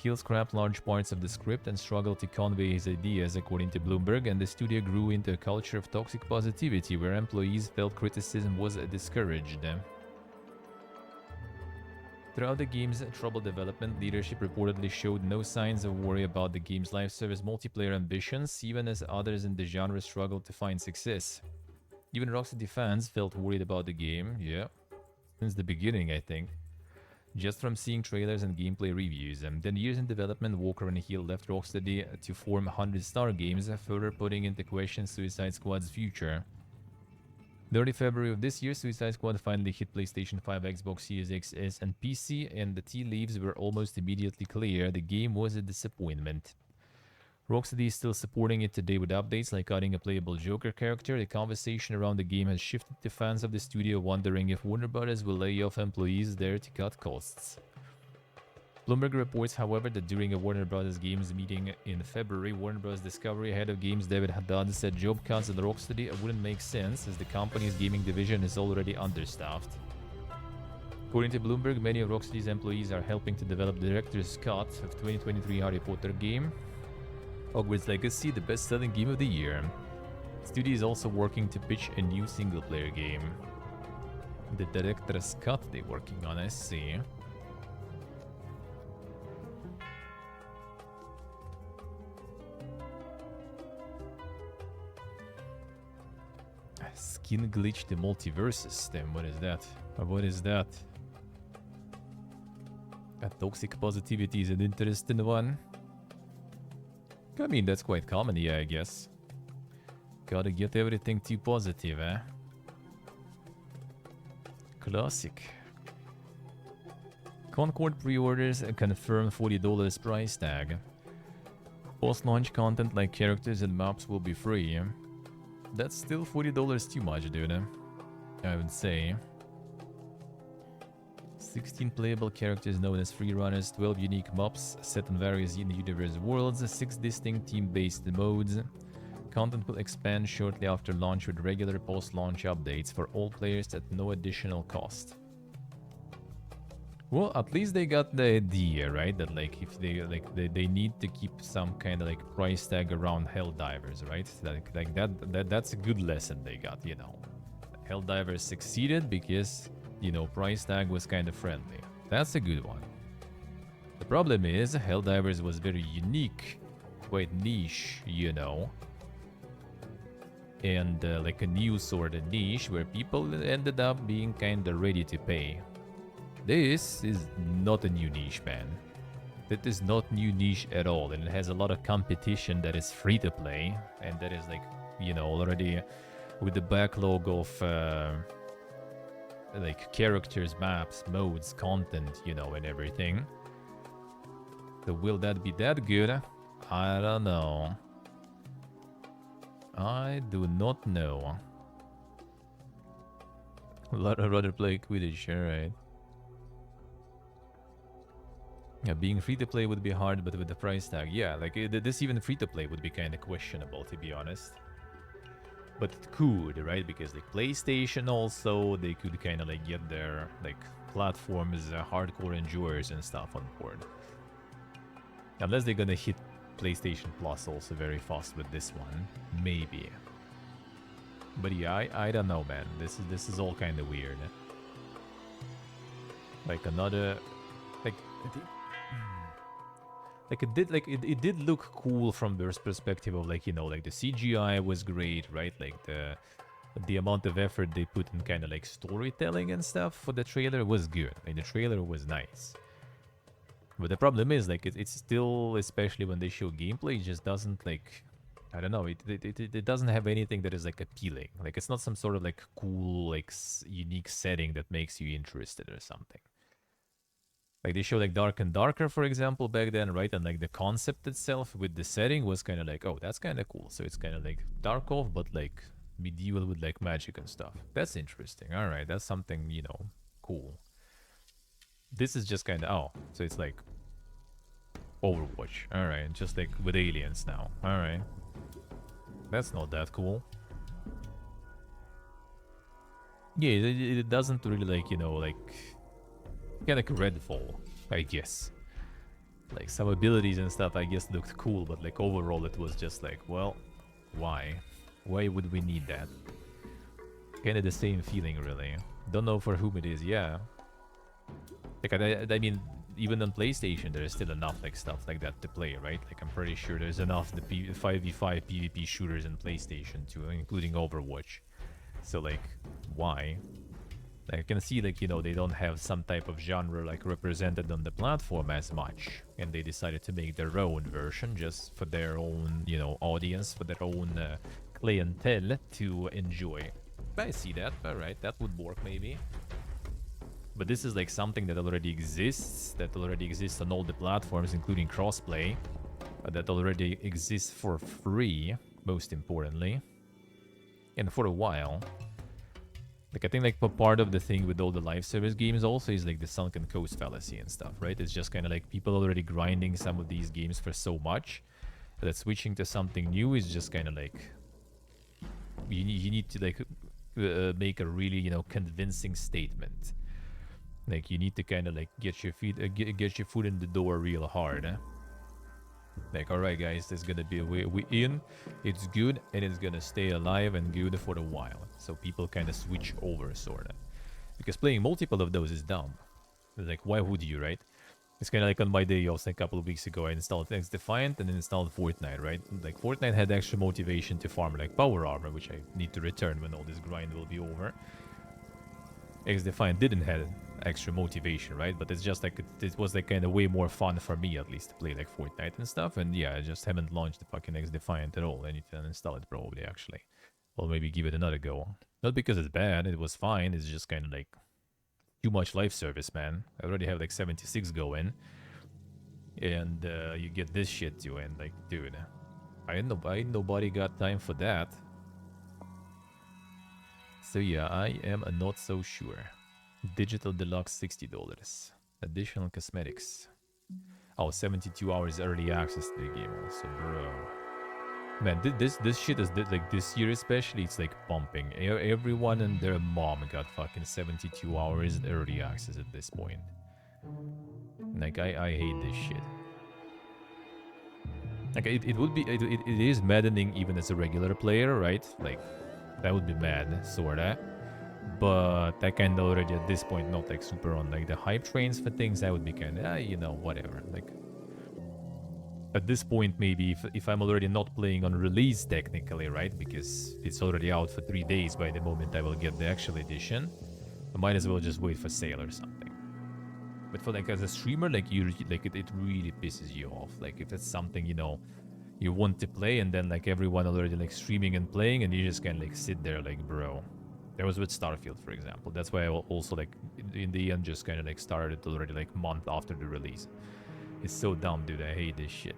Hill scrapped large parts of the script and struggled to convey his ideas, according to Bloomberg, and the studio grew into a culture of toxic positivity where employees felt criticism was discouraged. Throughout the game's troubled development, leadership reportedly showed no signs of worry about the game's live service multiplayer ambitions, even as others in the genre struggled to find success. Even Rocksteady fans felt worried about the game, since the beginning, I think. Just from seeing trailers and gameplay reviews. Then years in development, Walker and Hill left Rocksteady to form 100 Star Games, further putting into question Suicide Squad's future. The early February of this year, Suicide Squad finally hit PlayStation 5, Xbox Series X, S, and PC, and the tea leaves were almost immediately clear. The game was a disappointment. Rocksteady is still supporting it today with updates like adding a playable Joker character. The conversation around the game has shifted to fans of the studio wondering if Warner Bros. Will lay off employees there to cut costs. Bloomberg reports, however, that during a Warner Bros. Games meeting in February, Warner Bros. Discovery head of games David Haddad said job cuts at Rocksteady wouldn't make sense as the company's gaming division is already understaffed. According to Bloomberg, many of Rocksteady's employees are helping to develop the director's cut of 2023 Harry Potter game, Hogwarts Legacy, the best-selling game of the year. The studio is also working to pitch a new single-player game. The director's cut they're working on, I see. Skin glitch the multiverse system. What is that? What is that? Toxic positivity is an interesting one. I mean, that's quite common, yeah, I guess. Gotta get everything too positive, eh? Classic. Concord pre-orders confirm $40 price tag. Post-launch content like characters and maps will be free. That's still $40 too much, dude. I would say. 16 playable characters known as freerunners, 12 unique maps set in various in-universe worlds, 6 distinct team-based modes. Content will expand shortly after launch with regular post-launch updates for all players at no additional cost. Well, at least they got the idea, right? That like if they need to keep some kind of like price tag around Helldivers, right? Like that's a good lesson they got, you know. Helldivers succeeded because, you know, price tag was kind of friendly. That's a good one. The problem is Helldivers was very unique, quite niche, you know. And like a new sort of niche where people ended up being kind of ready to pay. This is not a new niche, man. That is not new niche at all, and it has a lot of competition that is free to play, and that is like, you know, already with the backlog of like characters, maps, modes, content, you know, and everything. So will that be that good? I don't know. I do not know. I'd rather play Quidditch, alright. Yeah, being free to play would be hard, but with the price tag, yeah, like this even free to play would be kind of questionable, to be honest. But it could, right? Because like PlayStation also, they could kind of like get their like platforms, hardcore enjoyers and stuff on board. Unless they're gonna hit PlayStation Plus also very fast with this one, maybe. But yeah, I don't know, man. This is all kind of weird. Like another, like it did look cool from their perspective of like, you know, like the CGI was great, right? Like the the amount of effort they put in kind of like storytelling and stuff for the trailer was good. Like the trailer was nice. But the problem is like it's still, especially when they show gameplay, it just doesn't like, I don't know, it doesn't have anything that is like appealing. Like it's not some sort of like cool like unique setting that makes you interested or something. Like they show like Dark and Darker, for example, back then, right? And like the concept itself with the setting was kind of like, oh, that's kind of cool. So it's kind of like Tarkov, but like medieval with like magic and stuff. That's interesting. All right, that's something, you know, cool. This is just kind of, oh, so it's like Overwatch. All right, just like with aliens now. All right, that's not that cool. Yeah, it doesn't really like, you know, like kind of like Redfall, I guess. Like some abilities and stuff, I guess, looked cool, but like overall, it was just like, well, why? Why would we need that? Kind of the same feeling, really. Don't know for whom it is. Yeah. Like I mean, even on PlayStation, there is still enough like stuff like that to play, right? Like I'm pretty sure there's enough the 5v5 PvP shooters in PlayStation too, including Overwatch. So like, why? Like, I can see like, you know, they don't have some type of genre like represented on the platform as much, and they decided to make their own version just for their own, you know, audience, for their own clientele to enjoy. I see that. All right, that would work maybe. But this is like something that already exists, on all the platforms, including crossplay, that already exists for free, most importantly, and for a while. Like, I think, like, part of the thing with all the live service games also is, like, the sunken cost fallacy and stuff, right? It's just kind of, like, people already grinding some of these games for so much that switching to something new is just kind of, like... You need to, like, make a really, you know, convincing statement. Like, you need to kind of, like, get your foot in the door real hard, eh? Like, alright guys, there's gonna be a way in, it's good, and it's gonna stay alive and good for a while. So people kind of switch over, sort of. Because playing multiple of those is dumb. Like, why would you, right? It's kind of like on my day off a couple of weeks ago, I installed X Defiant and then installed Fortnite, right? Like, Fortnite had extra motivation to farm, like, power armor, which I need to return when all this grind will be over. X Defiant didn't have extra motivation, right? But it's just like it was like kind of way more fun for me, at least, to play like Fortnite and stuff. And yeah, I just haven't launched the fucking X Defiant at all. I need to uninstall it probably, actually, or maybe give it another go. Not because it's bad, it was fine. It's just kind of like too much life service, man. I already have like 76 going, and you get this shit too, and like, dude, I ain't nobody got time for that. So yeah, I am not so sure. Digital Deluxe, $60. Additional cosmetics. Oh, 72 hours early access to the game also, bro. Man, this shit is like this year especially, it's like pumping. Everyone and their mom got fucking 72 hours early access at this point. Like, I hate this shit. Like, it is maddening even as a regular player, right? Like, that would be mad, sorta. But I kind of already at this point not like super on like the hype trains for things. I would be kind of, you know, whatever. Like, at this point, maybe if I'm already not playing on release technically, right? Because it's already out for 3 days by the moment I will get the actual edition. I might as well just wait for sale or something. But for like as a streamer, like it really pisses you off. Like if it's something, you know, you want to play and then like everyone already like streaming and playing and you just kind of like sit there like, bro. That was with Starfield, for example. That's why I also like in the end just kind of like started already like month after the release. It's so dumb, dude. I hate this shit.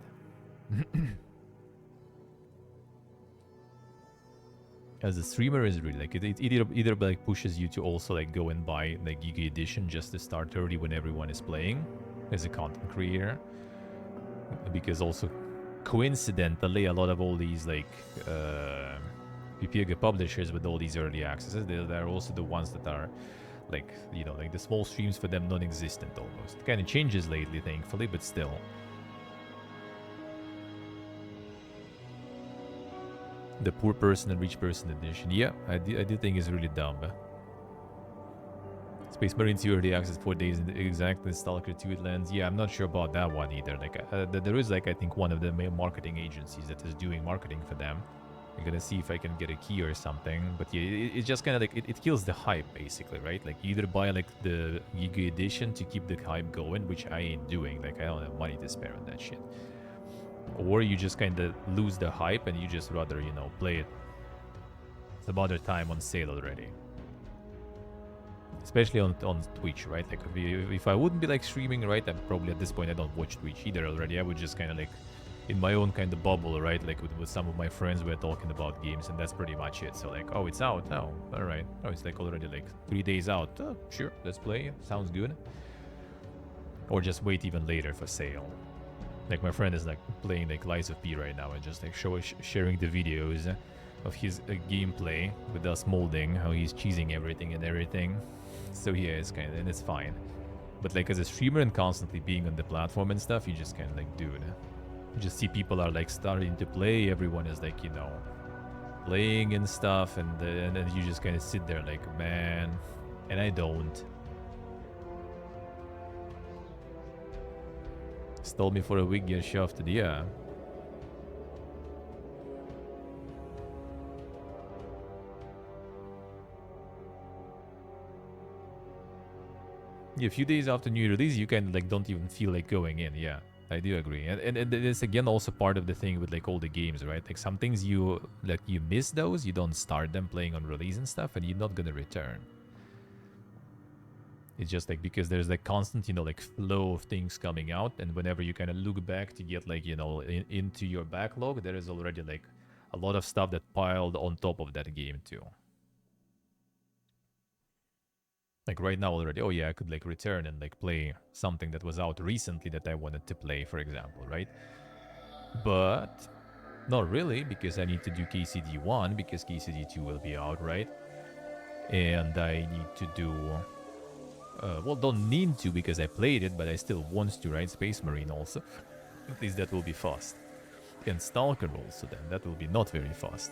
As a streamer is really like it either like pushes you to also like go and buy like Giga Edition just to start early when everyone is playing as a content creator, because also coincidentally a lot of all these like PPG publishers with all these early accesses, they're also the ones that are like, you know, like the small streams for them non-existent almost. It kind of changes lately, thankfully, but still. The poor person and rich person edition. Yeah, I do think it's really dumb. Space Marine 2 early access 4 days exactly. Stalker 2 it lands. Yeah, I'm not sure about that one either. Like there is like I think one of the main marketing agencies that is doing marketing for them. I'm gonna see if I can get a key or something. But yeah, it's just kind of like, it kills the hype, basically, right? Like, you either buy, like, the Giga Edition to keep the hype going, which I ain't doing. Like, I don't have money to spare on that shit. Or you just kind of lose the hype and you just rather, you know, play it some other time on sale already. Especially on Twitch, right? Like, if I wouldn't be, like, streaming, right? I'm probably at this point, I don't watch Twitch either already. I would just kind of, like, in my own kind of bubble, right? Like, with some of my friends, we're talking about games, and that's pretty much it. So, like, oh, it's out. Oh, all right. Oh, it's, like, already, like, 3 days out. Oh, sure, let's play. Sounds good. Or just wait even later for sale. Like, my friend is, like, playing, like, Lies of P right now and just, like, sharing the videos of his gameplay with us molding, how he's cheesing everything and everything. So yeah, it's kind of, and it's fine. But like, as a streamer and constantly being on the platform and stuff, you just kind of like, dude, you just see people are like starting to play. Everyone is like, you know, playing and stuff, and then you just kind of sit there like, man, and I don't. Stole me for a week, get shafted, yeah. Yeah, a few days after new release, you kind of like don't even feel like going in. Yeah, I do agree. And it's again also part of the thing with like all the games, right? Like some things you like, you miss those, you don't start them playing on release and stuff, and you're not gonna return. It's just like because there's like constant, you know, like flow of things coming out, and whenever you kind of look back to get like, you know, into your backlog, there is already like a lot of stuff that piled on top of that game too. Like right now already, oh yeah, I could like return and like play something that was out recently that I wanted to play, for example, right? But not really, because I need to do KCD 1, because KCD 2 will be out, right? And I need to do... well, don't need to because I played it, but I still want to, right? Space Marine also. At least that will be fast. And Stalker also then, that will be not very fast.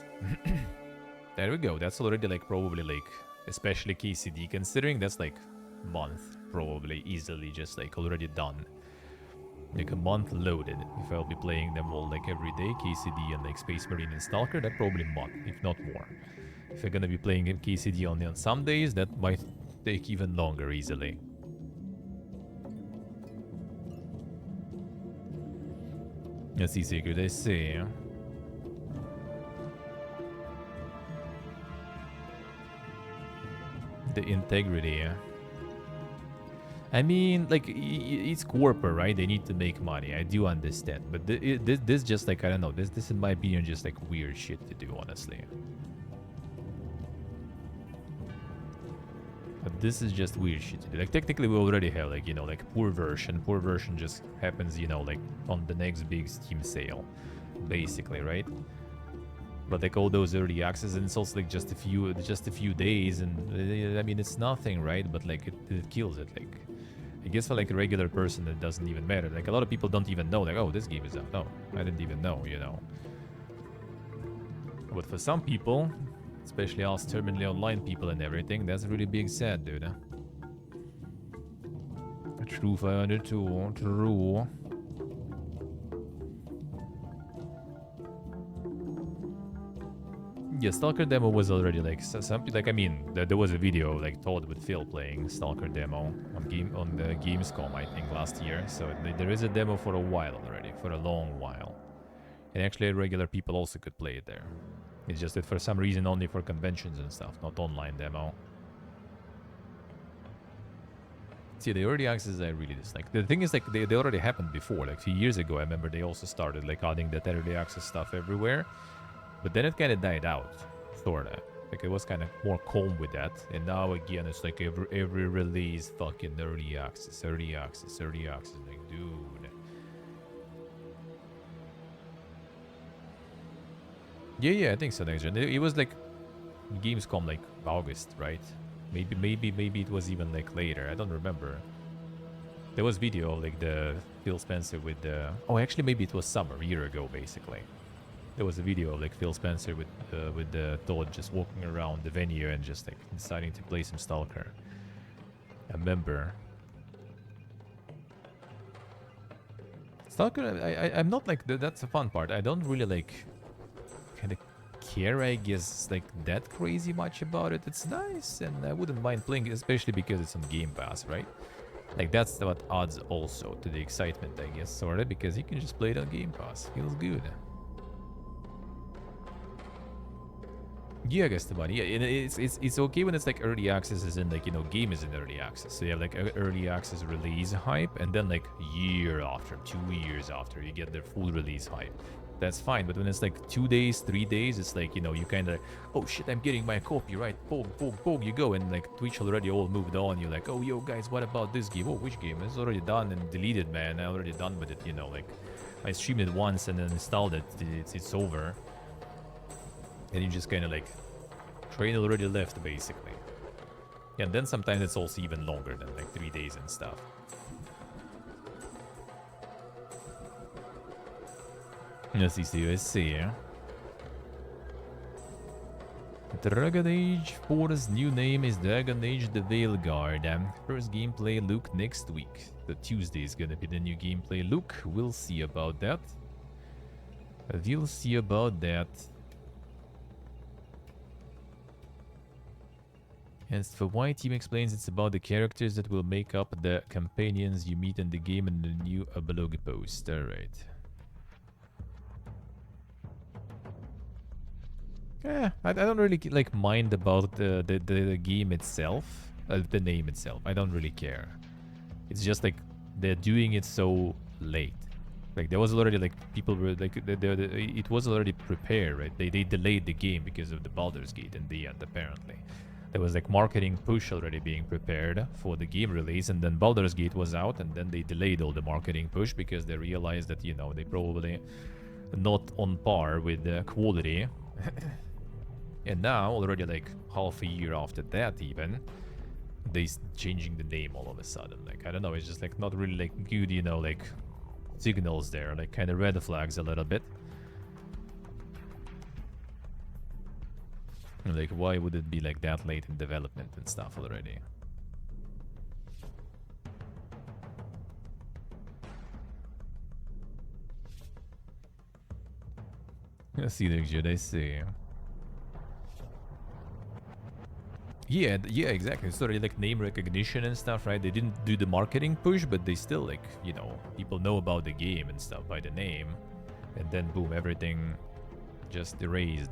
There we go, that's already like probably like... Especially KCD, considering that's like month, probably easily just like already done. Like a month loaded. If I'll be playing them all like every day, KCD and like Space Marine and Stalker, that probably month, if not more. If I'm gonna be playing KCD only on some days, that might take even longer easily. Let's see, Secret, I see. The integrity. I mean, like, it's corporate, right? They need to make money. I do understand. But this just, like, I don't know. This, in my opinion, just, like, weird shit to do, honestly. But this is just weird shit to do. Like, technically, we already have, like, you know, like, poor version. Poor version just happens, you know, like, on the next big Steam sale. Basically, right? But like all those early access, and it's also like just a few days, and I mean it's nothing, right? But like it kills it. Like I guess for like a regular person it doesn't even matter. Like a lot of people don't even know, like, oh, this game is out. No, I didn't even know, you know. But for some people, especially us terminally online people and everything, that's really big sad, dude. True 502, true. Yeah, Stalker demo was already like something like, I mean, there was a video like Todd with Phil playing Stalker demo on the Gamescom, I think, last year. So there is a demo for a while already, for a long while, and actually regular people also could play it there. It's just that for some reason only for conventions and stuff, not online demo. See, the early access I really dislike. The thing is, like, they already happened before. Like a few years ago, I remember they also started like adding that early access stuff everywhere. But then it kind of died out, sorta. Like it was kind of more calm with that, and now again it's like every release, fucking early access, early access, early access. Like, dude. Yeah, I think so. Next gen. It was like Gamescom, like August, right? Maybe it was even like later. I don't remember. There was video of like the Phil Spencer with the. Oh, actually, maybe it was summer, a year ago, basically. There was a video of like Phil Spencer with the Todd just walking around the venue and just like deciding to play some Stalker. I remember. Stalker, I'm not like that's the fun part. I don't really like kind of care, I guess, like that crazy much about it. It's nice, and I wouldn't mind playing it, especially because it's on Game Pass, right? Like, that's what adds also to the excitement, I guess, sort of, because you can just play it on Game Pass. Feels good. Yeah, I guess the money. Yeah, and it's okay when it's like early access, is in like, you know, game is in early access. So you have like early access release hype, and then like year after, 2 years after, you get their full release hype. That's fine, but when it's like 2 days, 3 days, it's like, you know, you kind of, oh shit, I'm getting my copy, right? Boom, you go, and like Twitch already all moved on. You're like, oh, yo, guys, what about this game? Oh, which game? It's already done and deleted, man. I already done with it, you know, like, I streamed it once and then installed it. It's over. And you just kind of like, train already left, basically. Yeah, and then sometimes it's also even longer than like 3 days and stuff. Let's see, let's see. Dragon Age 4's new name is Dragon Age The Veilguard. First gameplay look next week. The Tuesday is gonna be the new gameplay look. We'll see about that. We'll see about that. As for why, team explains it's about the characters that will make up the companions you meet in the game in the new blog post. Alright. Yeah, I don't really like mind about the game itself, the name itself. I don't really care. It's just like they're doing it so late. Like there was already like people were like it was already prepared, right? They delayed the game because of the Baldur's Gate in the end, apparently. There was like marketing push already being prepared for the game release, and then Baldur's Gate was out, and then they delayed all the marketing push because they realized that, you know, they probably not on par with the quality. And now, already like half a year after that even, they changing the name all of a sudden. Like, I don't know, it's just like not really like good, you know, like signals there, like kind of red flags a little bit. Like, why would it be like that late in development and stuff already? I see the exit, I see. Yeah, exactly. It's already like name recognition and stuff, right? They didn't do the marketing push, but they still like, you know, people know about the game and stuff by the name. And then boom, everything just erased.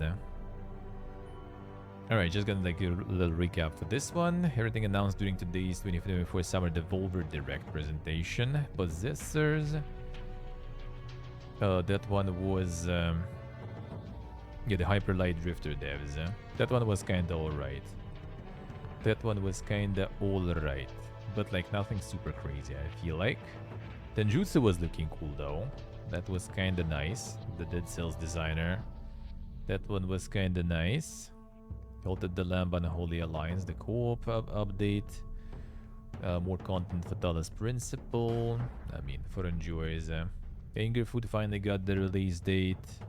Alright, just gonna like a little recap for this one. Everything announced during today's 2024 Summer Devolver Direct presentation. Possessors. That one was... yeah, the Hyperlight Drifter devs. That one was kinda alright. That one was kinda alright. But like nothing super crazy, I feel like. Tenjutsu was looking cool though. That was kinda nice. The Dead Cells designer. That one was kinda nice. Halted the Lamb and Holy Alliance, the co-op update. More content for Talos Principle. I mean, for enjoyers. Anger Food finally got the release date.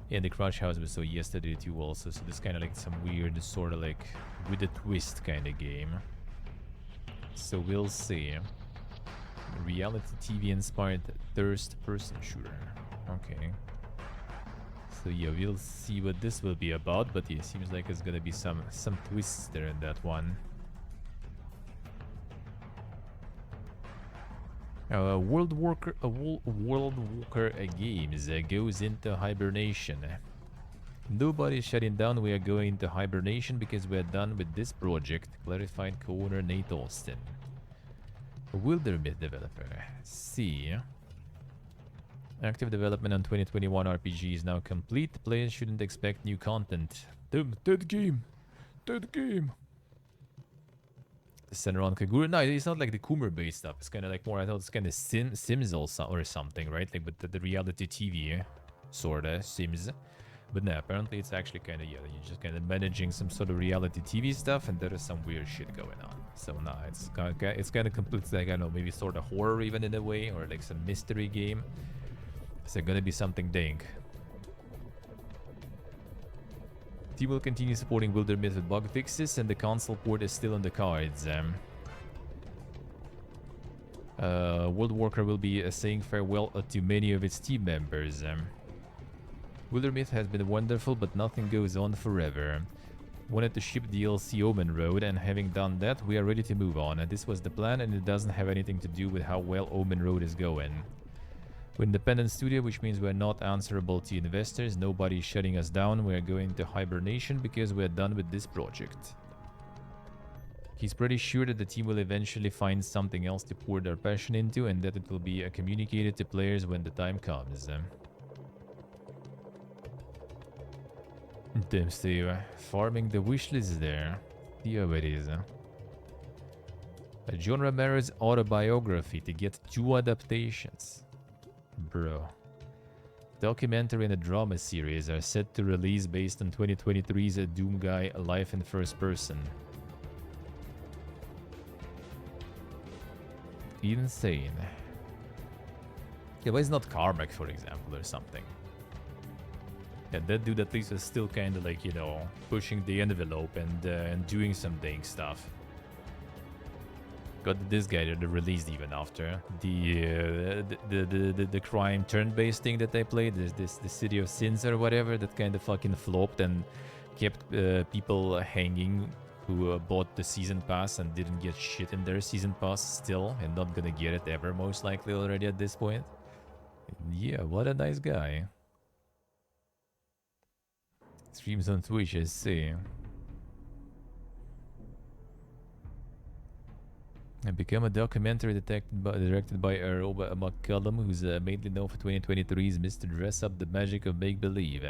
And the Crush House was so yesterday too also. So this kind of like some weird sort of like with a twist kind of game. So we'll see. Reality TV inspired thirst person shooter. Okay. So yeah, we'll see what this will be about, but yeah, it seems like it's gonna be some twists there in that one. World Walker Games goes into hibernation. Nobody's shutting down. We are going into hibernation because we are done with this project. Clarified co-owner Nate Austin. Wildermyth developer. See. Active development on 2021 RPG is now complete. Players shouldn't expect new content. Dead game. Dead game. The center on Kagura. No, it's not like the Coomer based stuff. It's kind of like more, I thought it's kind of Sims or something, right? Like with the reality TV, sorta, Sims. But no, apparently it's actually kind of, yeah, you're just kind of managing some sort of reality TV stuff, and there is some weird shit going on. So nah, it's kind of complete, like, I don't know, maybe sort of horror even in a way, or like some mystery game. Is there gonna be something dank? Team will continue supporting Wildermyth with bug fixes, and the console port is still on the cards. World Walker will be saying farewell to many of its team members. Wildermyth has been wonderful, but nothing goes on forever. Wanted to ship DLC Omen Road, and having done that, we are ready to move on. And this was the plan, and it doesn't have anything to do with how well Omen Road is going. We're an independent studio, which means we're not answerable to investors. Nobody's shutting us down. We're going to hibernation because we're done with this project. He's pretty sure that the team will eventually find something else to pour their passion into, and that it will be communicated to players when the time comes. Damn, Steve. Farming the wishlist there. Yeah, it is. John Romero's autobiography to get 2 adaptations. Bro. Documentary and a drama series are set to release based on 2023's Doom Guy Life in First Person. Insane. Yeah, but it's not Carmack, for example, or something. Yeah, that dude at least is still kind of like, you know, pushing the envelope and doing some dang stuff. Got this guy that released even after the crime turn-based thing that they played, the City of Sins or whatever, that kind of fucking flopped and kept people hanging who bought the season pass and didn't get shit in their season pass still, and not gonna get it ever most likely already at this point. Yeah, what a nice guy. Streams on Twitch, I see. And become a documentary directed by Roba McCullum, who's mainly known for 2023's Mr. Dress Up the Magic of Make Believe.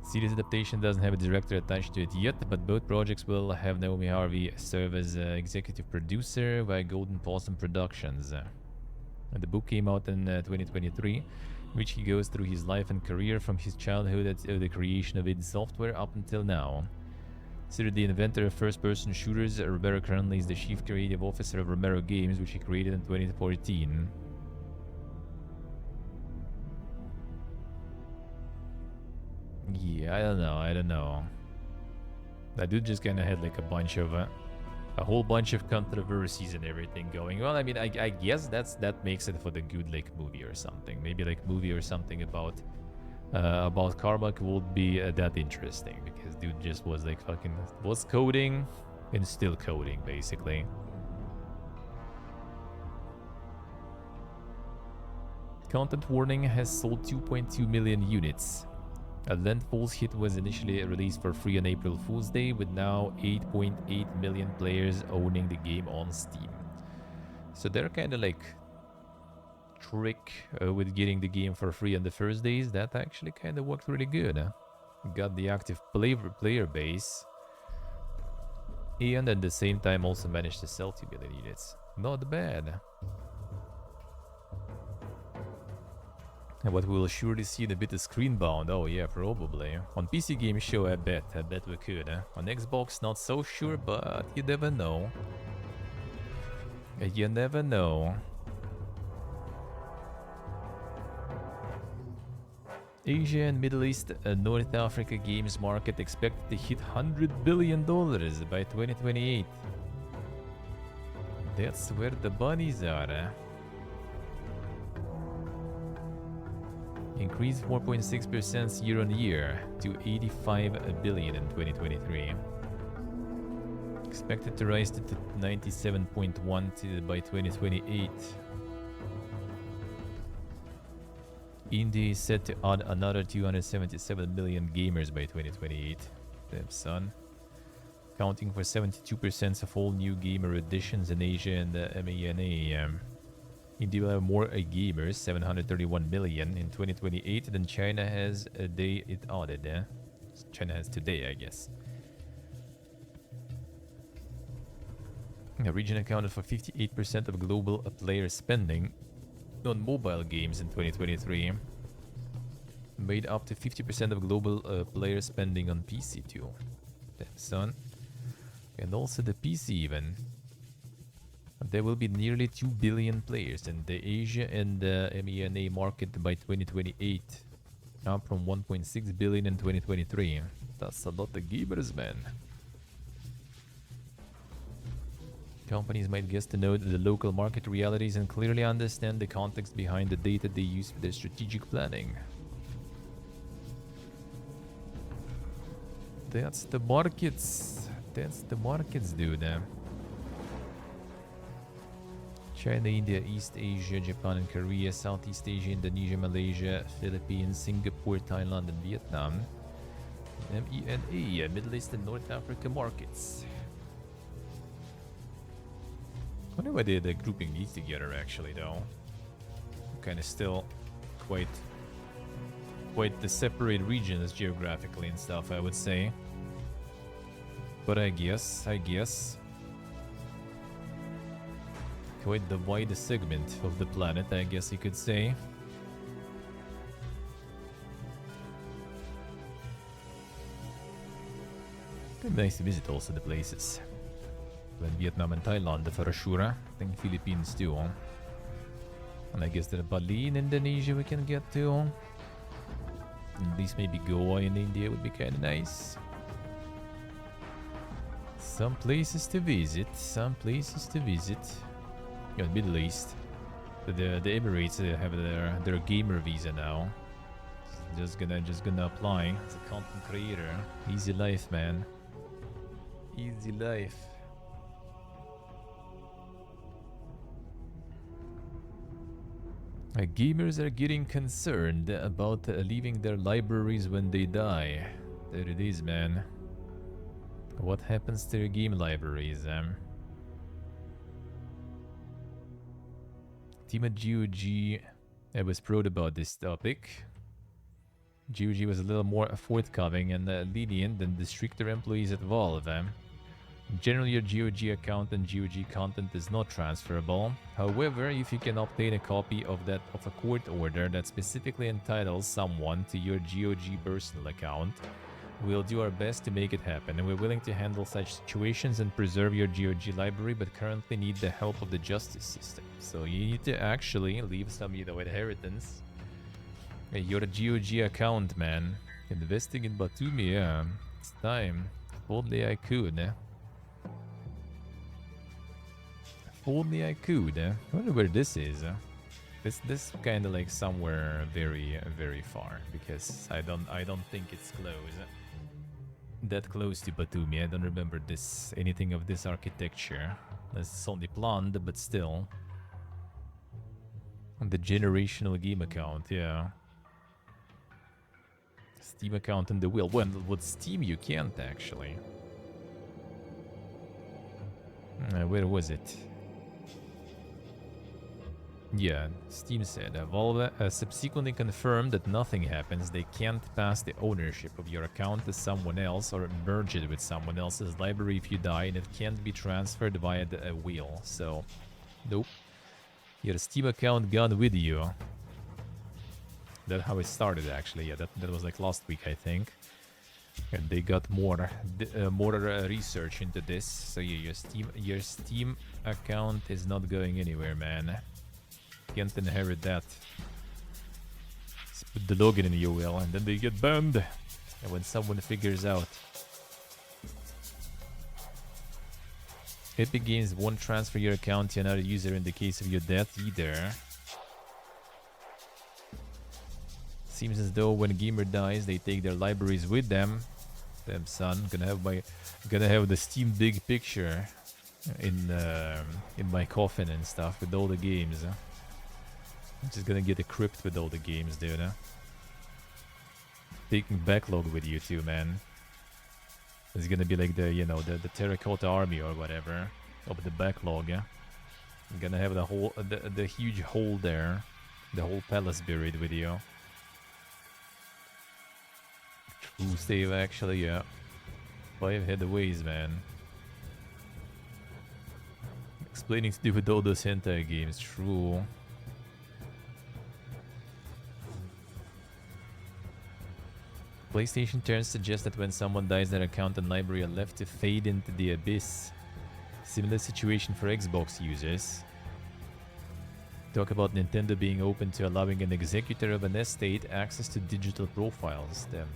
Series adaptation doesn't have a director attached to it yet, but both projects will have Naomi Harvey serve as executive producer by Golden Possum Productions. And the book came out in 2023, in which he goes through his life and career from his childhood at the creation of id Software up until now. Considered the inventor of first-person shooters, Romero currently is the chief creative officer of Romero Games, which he created in 2014. Yeah, I don't know. That dude just kind of had like a bunch of, a whole bunch of controversies and everything going. Well, I mean, I guess that makes it for the good like movie or something. Maybe like movie or something about Carmack would be that interesting, because dude just was like fucking was coding and still coding basically. Content Warning has sold 2.2 million units. A Landfall's hit was initially released for free on April Fool's Day, with now 8.8 million players owning the game on Steam. So they're kind of like trick with getting the game for free on the first days. That actually kind of worked really good. Got the active player base, and at the same time also managed to sell 2 million units. Not bad. And what we'll surely see in a bit of Screenbound. Oh yeah, probably. On PC Game Show, I bet we could. On Xbox, not so sure, but you never know. You never know. Asia and Middle East North Africa games market expected to hit $100 billion by 2028. That's where the bunnies are. Increased 4.6% year on year to 85 billion in 2023. Expected to rise to 97.1 by 2028. India is set to add another 277 million gamers by 2028. Damn son. Accounting for 72% of all new gamer additions in Asia and the MENA. India will have more gamers, 731 million in 2028, than China has a day it added. China has today, I guess. The region accounted for 58% of global player spending on mobile games in 2023. Made up to 50% of global player spending on PC too. Damn son. And also the PC even. There will be nearly 2 billion players in the Asia and the MENA market by 2028, up from 1.6 billion in 2023. That's a lot of gamers, man. Companies might guess to know the local market realities and clearly understand the context behind the data they use for their strategic planning. That's the markets. That's the markets, dude. China, India, East Asia, Japan and Korea, Southeast Asia, Indonesia, Malaysia, Philippines, Singapore, Thailand and Vietnam. MENA, Middle East and North Africa markets. I wonder why they're grouping these together actually though. Kind of still quite the separate regions geographically and stuff, I would say. But I guess quite the widest segment of the planet, I guess you could say. Kind of nice to visit also the places. Like Vietnam and Thailand for sure. I think Philippines too. And I guess that Bali in Indonesia we can get to. At least maybe Goa in India would be kind of nice. Some places to visit. Some places to visit. Yeah, Middle East. The Emirates have their gamer visa now. Just gonna apply as a content creator. Easy life, man. Easy life. Gamers are getting concerned about leaving their libraries when they die. There it is, man. What happens to your game libraries? Team at GOG, I was proud about this topic. GOG was a little more forthcoming and lenient than the stricter employees at Valve. Generally, your GOG account and GOG content is not transferable. However, if you can obtain a copy of a court order that specifically entitles someone to your GOG personal account, we'll do our best to make it happen, and we're willing to handle such situations and preserve your GOG library, but currently need the help of the justice system. So you need to actually leave some, inheritance. Your GOG account, man. Investing in Batumi, yeah. It's time. If only I could, If only I could, I wonder where this is. This kind of like somewhere very, very far, because I don't think it's close. That close to Batumi. I don't remember anything of this architecture. It's only planned, but still. The generational game account, yeah. Steam account and the wheel. Well, with Steam you can't actually. Where was it? Yeah, Steam said, Valve subsequently confirmed that nothing happens. They can't pass the ownership of your account to someone else or merge it with someone else's library if you die, and it can't be transferred via the wheel. So, nope. Your Steam account gone with you. That's how it started, actually. Yeah, that was like last week, I think. And they got more research into this. So yeah, your Steam account is not going anywhere, man. Can't inherit that. Just put the login in your will and then they get banned. And when someone figures out. Epic Games won't transfer your account to another user in the case of your death either. Seems as though when a gamer dies, they take their libraries with them. Damn son, gonna have the Steam big picture in my coffin and stuff with all the games. I'm just gonna get equipped with all the games, dude. Taking backlog with you too, man. It's gonna be like the the terracotta army or whatever of the backlog. Yeah? I'm gonna have the huge hole there, the whole palace buried with you. True save, actually, yeah. 5 headaways, man. Explaining to do with all those hentai games, true. PlayStation terms suggest that when someone dies, their account and library are left to fade into the abyss. Similar situation for Xbox users. Talk about Nintendo being open to allowing an executor of an estate access to digital profiles. Damn.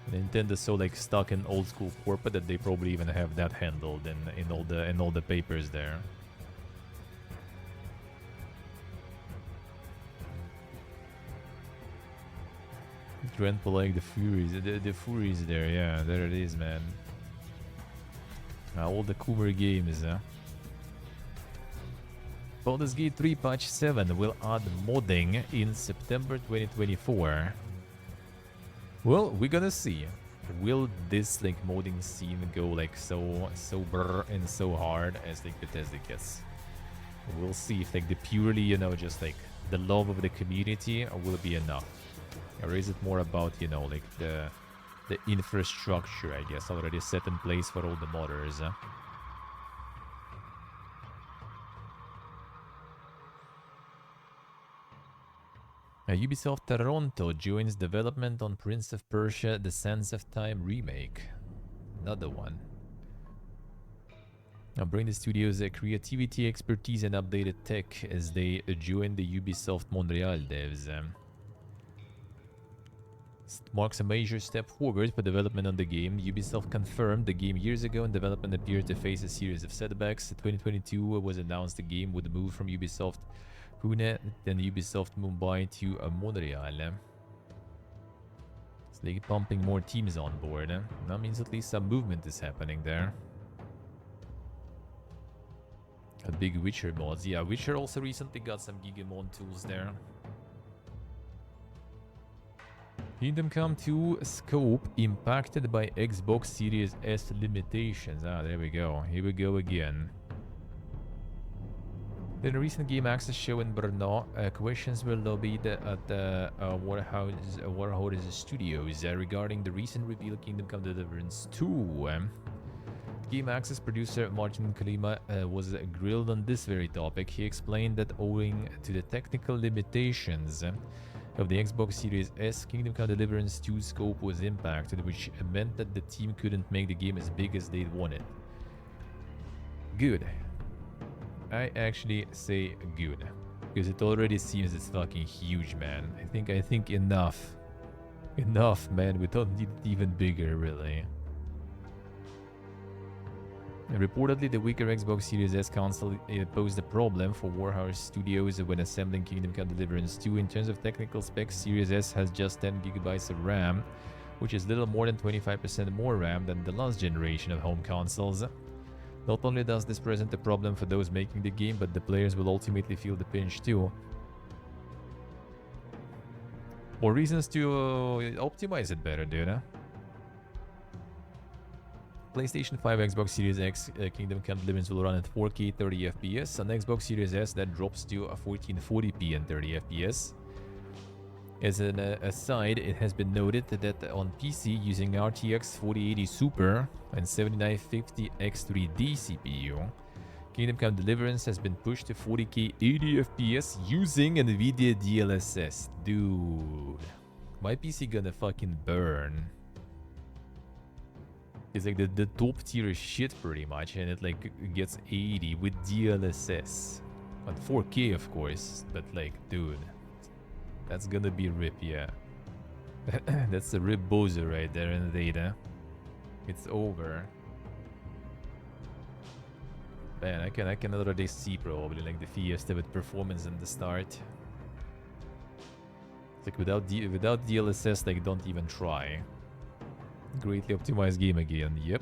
Nintendo's so like stuck in old school corporate that they probably even have that handled in all the papers there. Grandpa like the Furies. The Furies there, yeah, there it is, man. All the Coomer games, huh? Baldur's Gate 3 Patch 7 will add modding in September 2024. Well, we're gonna see. Will this like modding scene go like so brr and so hard as like Bethesda gets? We'll see if like the purely, you know, just like the love of the community will be enough. Or is it more about, you know, like the infrastructure, I guess, already set in place for all the modders, huh? Ubisoft Toronto joins development on Prince of Persia: The Sands of Time remake. Another one. Now bring the studio's creativity, expertise, and updated tech as they join the Ubisoft Montreal devs. It marks a major step forward for development on the game. Ubisoft confirmed the game years ago, and development appeared to face a series of setbacks. 2022 was announced the game would move from Ubisoft Pune, then Ubisoft Mumbai to Montreal. So they're pumping more teams on board. That means at least some movement is happening there. A big Witcher mods. Yeah, Witcher also recently got some Gigamon tools there. Kingdom Come 2 scope impacted by Xbox Series S limitations. Ah, there we go. Here we go again. In a recent game access show in Brno, questions were lobbied at the Warhorse Studios regarding the recent reveal Kingdom Come Deliverance 2. Game access producer Martin Kalima was grilled on this very topic. He explained that owing to the technical limitations of the Xbox Series S, Kingdom Come Deliverance 2 scope was impacted, which meant that the team couldn't make the game as big as they'd wanted. Good. I actually say good, because it already seems it's fucking huge, man. I think enough, man. We don't need it even bigger, really. And reportedly, the weaker Xbox Series S console posed a problem for Warhorse Studios when assembling Kingdom Come Deliverance 2. In terms of technical specs, Series S has just 10 gigabytes of RAM, which is little more than 25% more RAM than the last generation of home consoles. Not only does this present a problem for those making the game, but the players will ultimately feel the pinch too. More reasons to optimize it better, dude, huh? PlayStation 5, Xbox Series X, Kingdom Come Deliverance will run at 4K 30 FPS. On Xbox Series S, that drops to 1440p and 30 FPS. As an aside, it has been noted that on PC using RTX 4080 Super and 7950 X3D CPU, Kingdom Come Deliverance has been pushed to 40k 80 FPS using NVIDIA DLSS. Dude, my PC gonna fucking burn. It's like the top tier shit pretty much, and it like gets 80 with DLSS. On 4K of course, but like, dude. That's gonna be rip, yeah. That's the rip bozo right there in the data. It's over. Man, I can already see probably like the Fiesta with performance in the start. It's like without DLSS, like don't even try. Greatly optimized game again, yep.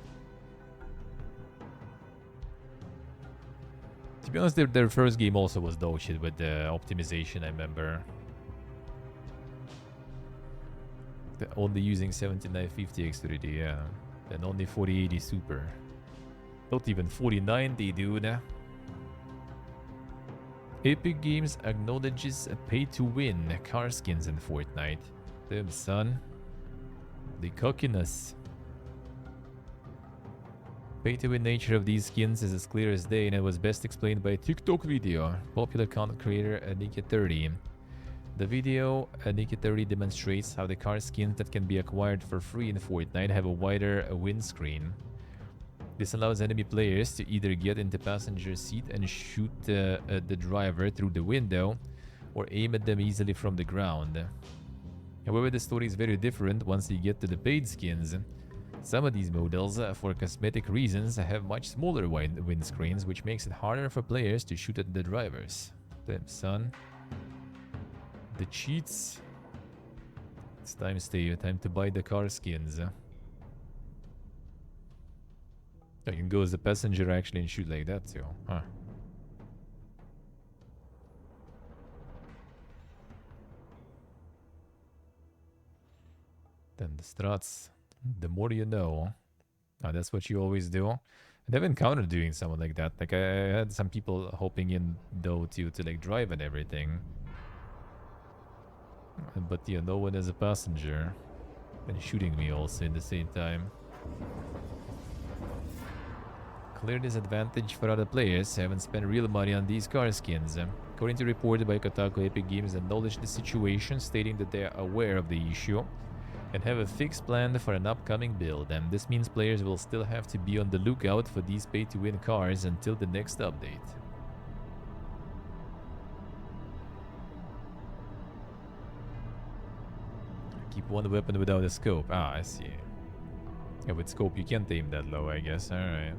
To be honest, their first game also was dog shit with the optimization, I remember. They're only using 7950 X3D, yeah. And only 4080 Super. Not even 4090, dude. Epic Games acknowledges a pay-to-win car skins in Fortnite. Damn, son. The cockiness. Pay-to-win nature of these skins is as clear as day, and it was best explained by a TikTok video. Popular content creator Nikki30. The video, Nikki30 demonstrates how the car skins that can be acquired for free in Fortnite have a wider windscreen. This allows enemy players to either get into passenger seat and shoot the driver through the window, or aim at them easily from the ground. However, the story is very different once you get to the paid skins. Some of these models, for cosmetic reasons, have much smaller windscreens, which makes it harder for players to shoot at the drivers. Damn, son. The cheats. It's time, Steve. Time to buy the car skins. I can go as a passenger actually and shoot like that too. Huh. Then the struts. The more you know. Oh, that's what you always do. I never encountered doing something like that. Like I had some people hopping in though to like drive and everything. But yeah, no one as a passenger. And shooting me also in the same time. Clear disadvantage for other players. Haven't spent real money on these car skins. According to report by Kotaku, Epic Games acknowledged the situation, stating that they are aware of the issue and have a fixed plan for an upcoming build. And this means players will still have to be on the lookout for these pay-to-win cars until the next update. Keep one weapon without a scope. Ah, I see. Yeah, with scope you can't aim that low, I guess. Alright.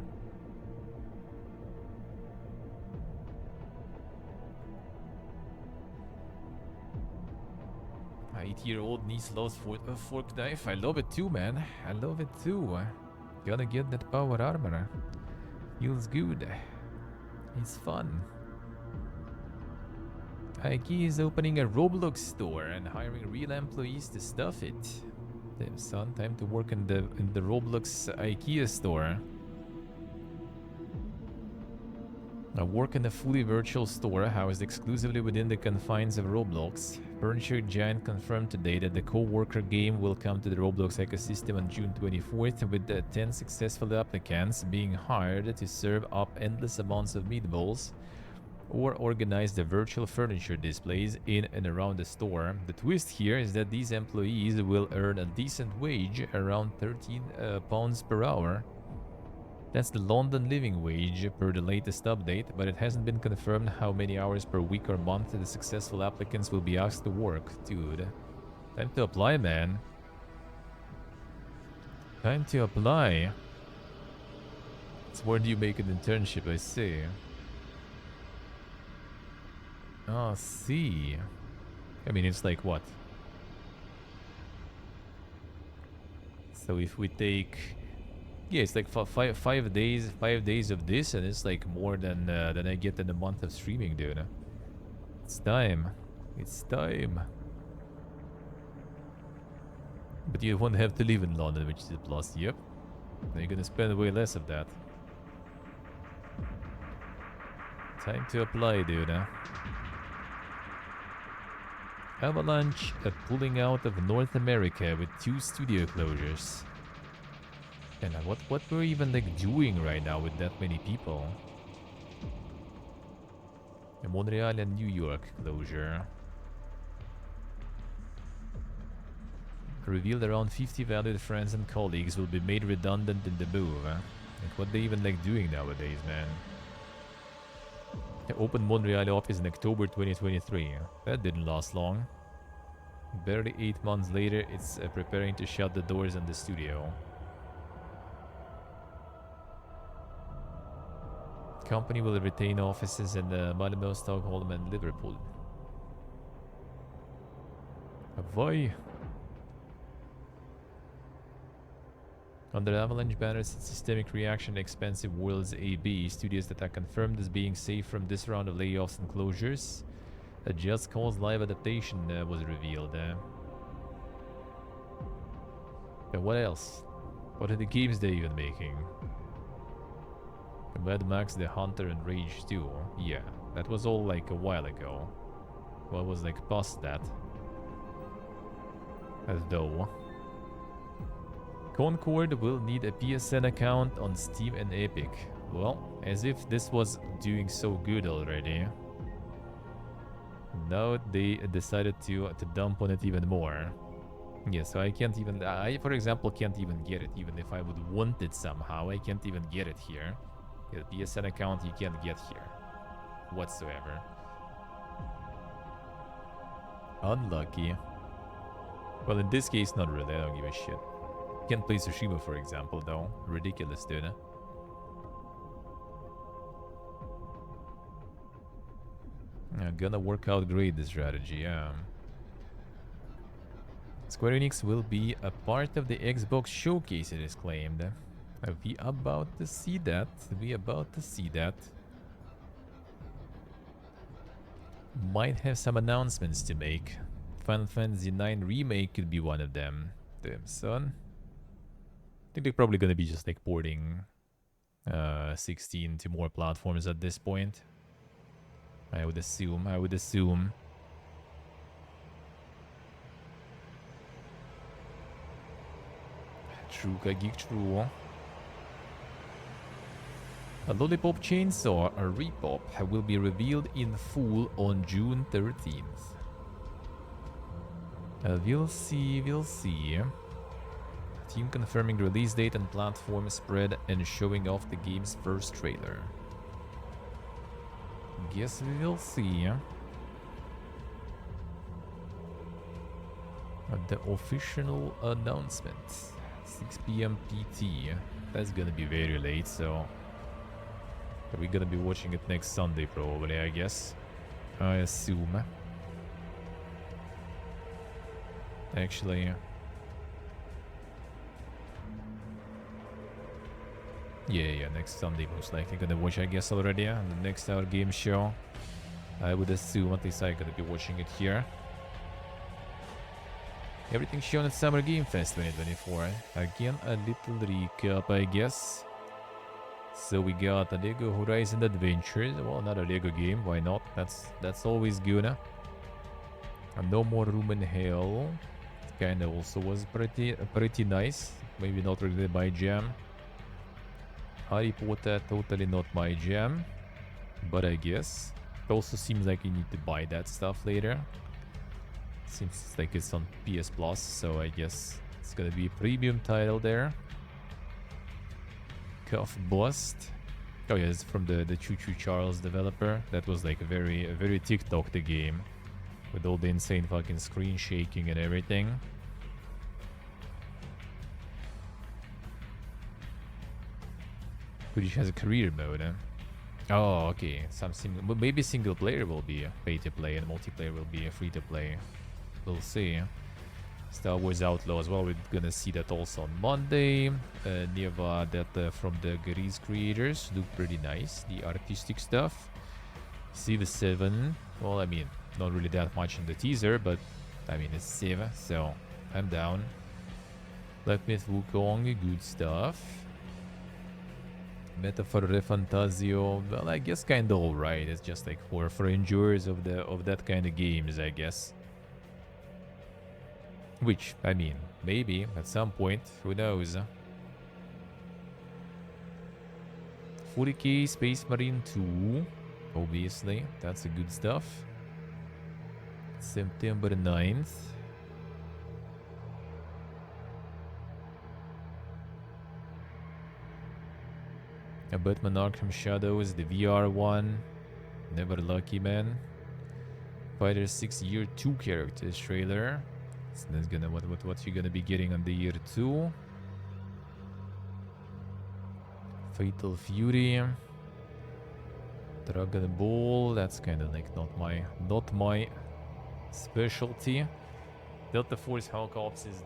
8-year-old niece lost a fork knife. I love it too, man. I love it too. Gotta get that power armor. Feels good. It's fun. IKEA is opening a Roblox store and hiring real employees to stuff it. Damn son, time to work in the Roblox IKEA store. I work in a fully virtual store housed exclusively within the confines of Roblox. Furniture Giant confirmed today that the co-worker game will come to the Roblox ecosystem on June 24th, with 10 successful applicants being hired to serve up endless amounts of meatballs or organize the virtual furniture displays in and around the store. The twist here is that these employees will earn a decent wage, around £13 per hour. That's the London living wage per the latest update, but it hasn't been confirmed how many hours per week or month the successful applicants will be asked to work. Dude, time to apply, man. Time to apply. It's where do you make an internship, I see. Oh, see. I mean, it's like what? So if we take... Yeah, it's like 5 days, 5 days of this, and it's like more than I get in a month of streaming, dude. It's time. It's time. But you won't have to live in London, which is a plus. Yep. Now you're gonna spend way less of that. Time to apply, dude. Avalanche pulling out of North America with 2 studio closures. And what we're even like doing right now with that many people? Montreal and New York closure. Revealed around 50 valued friends and colleagues will be made redundant in the move. Like what they even like doing nowadays, man? They opened Montreal office in October 2023. That didn't last long. Barely 8 months later, it's preparing to shut the doors on the studio. Company will retain offices in Malmö, Stockholm, and Liverpool. Avoy. Under Avalanche banners, Systemic Reaction, Expensive Worlds AB, studios that are confirmed as being safe from this round of layoffs and closures. A Just Cause live adaptation was revealed. And what else? What are the games they're even making? Mad Max, The Hunter, and Rage 2. Yeah, that was all like a while ago. What was like past that? As though. Concord will need a PSN account on Steam and Epic. Well, as if this was doing so good already. Now they decided to dump on it even more. Yeah, so I can't even... I, for example, can't even get it. Even if I would want it somehow, I can't even get it here. The PSN account you can't get here. Whatsoever. Unlucky. Well, in this case, not really. I don't give a shit. Can't play Tsushima, for example, though. Ridiculous, dude. Gonna work out great, this strategy, yeah. Square Enix will be a part of the Xbox showcase, it is claimed. We about to see that. We about to see that. Might have some announcements to make. Final Fantasy IX Remake could be one of them. Damn, son. I think they're probably gonna be just like porting 16 to more platforms at this point. I would assume. True, Kagik, true. A Lollipop Chainsaw, a Repop, will be revealed in full on June 13th. We'll see, we'll see. Team confirming release date and platform spread and showing off the game's first trailer. Guess we will see. The official announcement. 6 p.m. PT. That's gonna be very late, so... We're gonna be watching it next Sunday probably, I guess. I assume. Actually... Yeah, next Sunday most likely gonna watch, I guess, already. On the next Our Game show. I would assume, at least I'm gonna be watching it here. Everything shown at Summer Game Fest 2024. Again, a little recap, I guess. So we got a Lego Horizon Adventures. Well, not a Lego game, why not? That's always good. No More Room in Hell. Kinda also was pretty nice. Maybe not really my jam. Harry Potter, totally not my jam. But I guess. It also seems like you need to buy that stuff later. Seems like it's on PS Plus, so I guess it's gonna be a premium title there. Cuff Bust. Oh yeah, it's from the Choo Choo Charles developer. That was like a very TikTok the game. With all the insane fucking screen shaking and everything. Which has a career mode, huh? Oh, okay. Maybe single player will be pay to play and multiplayer will be free to play. We'll see. Star Wars Outlaw as well. We're gonna see that also on Monday. Neva, that from the Gris creators, look pretty nice. The artistic stuff. Civ 7. Well, I mean, not really that much in the teaser, but I mean, it's Civ, so I'm down. Black Myth Wukong, good stuff. Metaphor Refantasio, well, I guess kind of alright. It's just like for enjoyers of that kind of games, I guess. Which, I mean, maybe at some point, who knows? 40k Space Marine 2, obviously, that's a good stuff. September 9th. A Batman Arkham Shadows, the VR one. Never lucky, man. Fighter 6 Year 2 characters trailer. So that's gonna what you're gonna be getting on the Year 2. Fatal Fury. Dragon Ball, that's kinda like not my specialty. Delta Force Hulk Ops is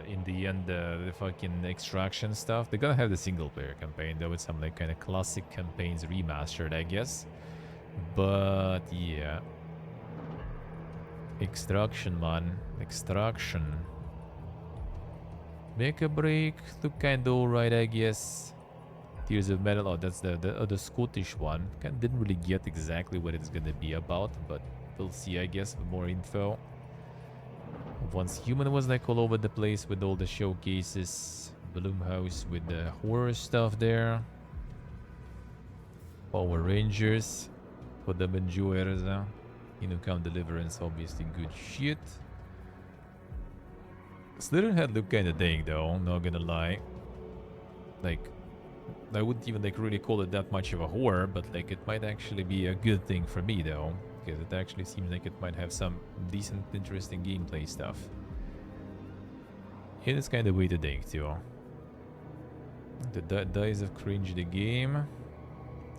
in the end the fucking extraction stuff. They're gonna have the single player campaign though with some like kind of classic campaigns remastered, I guess. But yeah. Extraction, man. Extraction. Make a Break. Look kinda alright, I guess. Tears of Metal. Oh, that's the Scottish one. Didn't really get exactly what it's gonna be about, but we'll see, I guess, with more info. Once Human was like all over the place with all the showcases. Bloomhouse with the horror stuff there. Power Rangers. For the enjoyers. Inukam Deliverance, obviously good shit. Slitherhead looked kinda dang though, not gonna lie. Like, I wouldn't even like really call it that much of a horror, but like it might actually be a good thing for me though. Because it actually seems like it might have some decent, interesting gameplay stuff. And it's kinda way to dig too. The Dice of Cringe the game.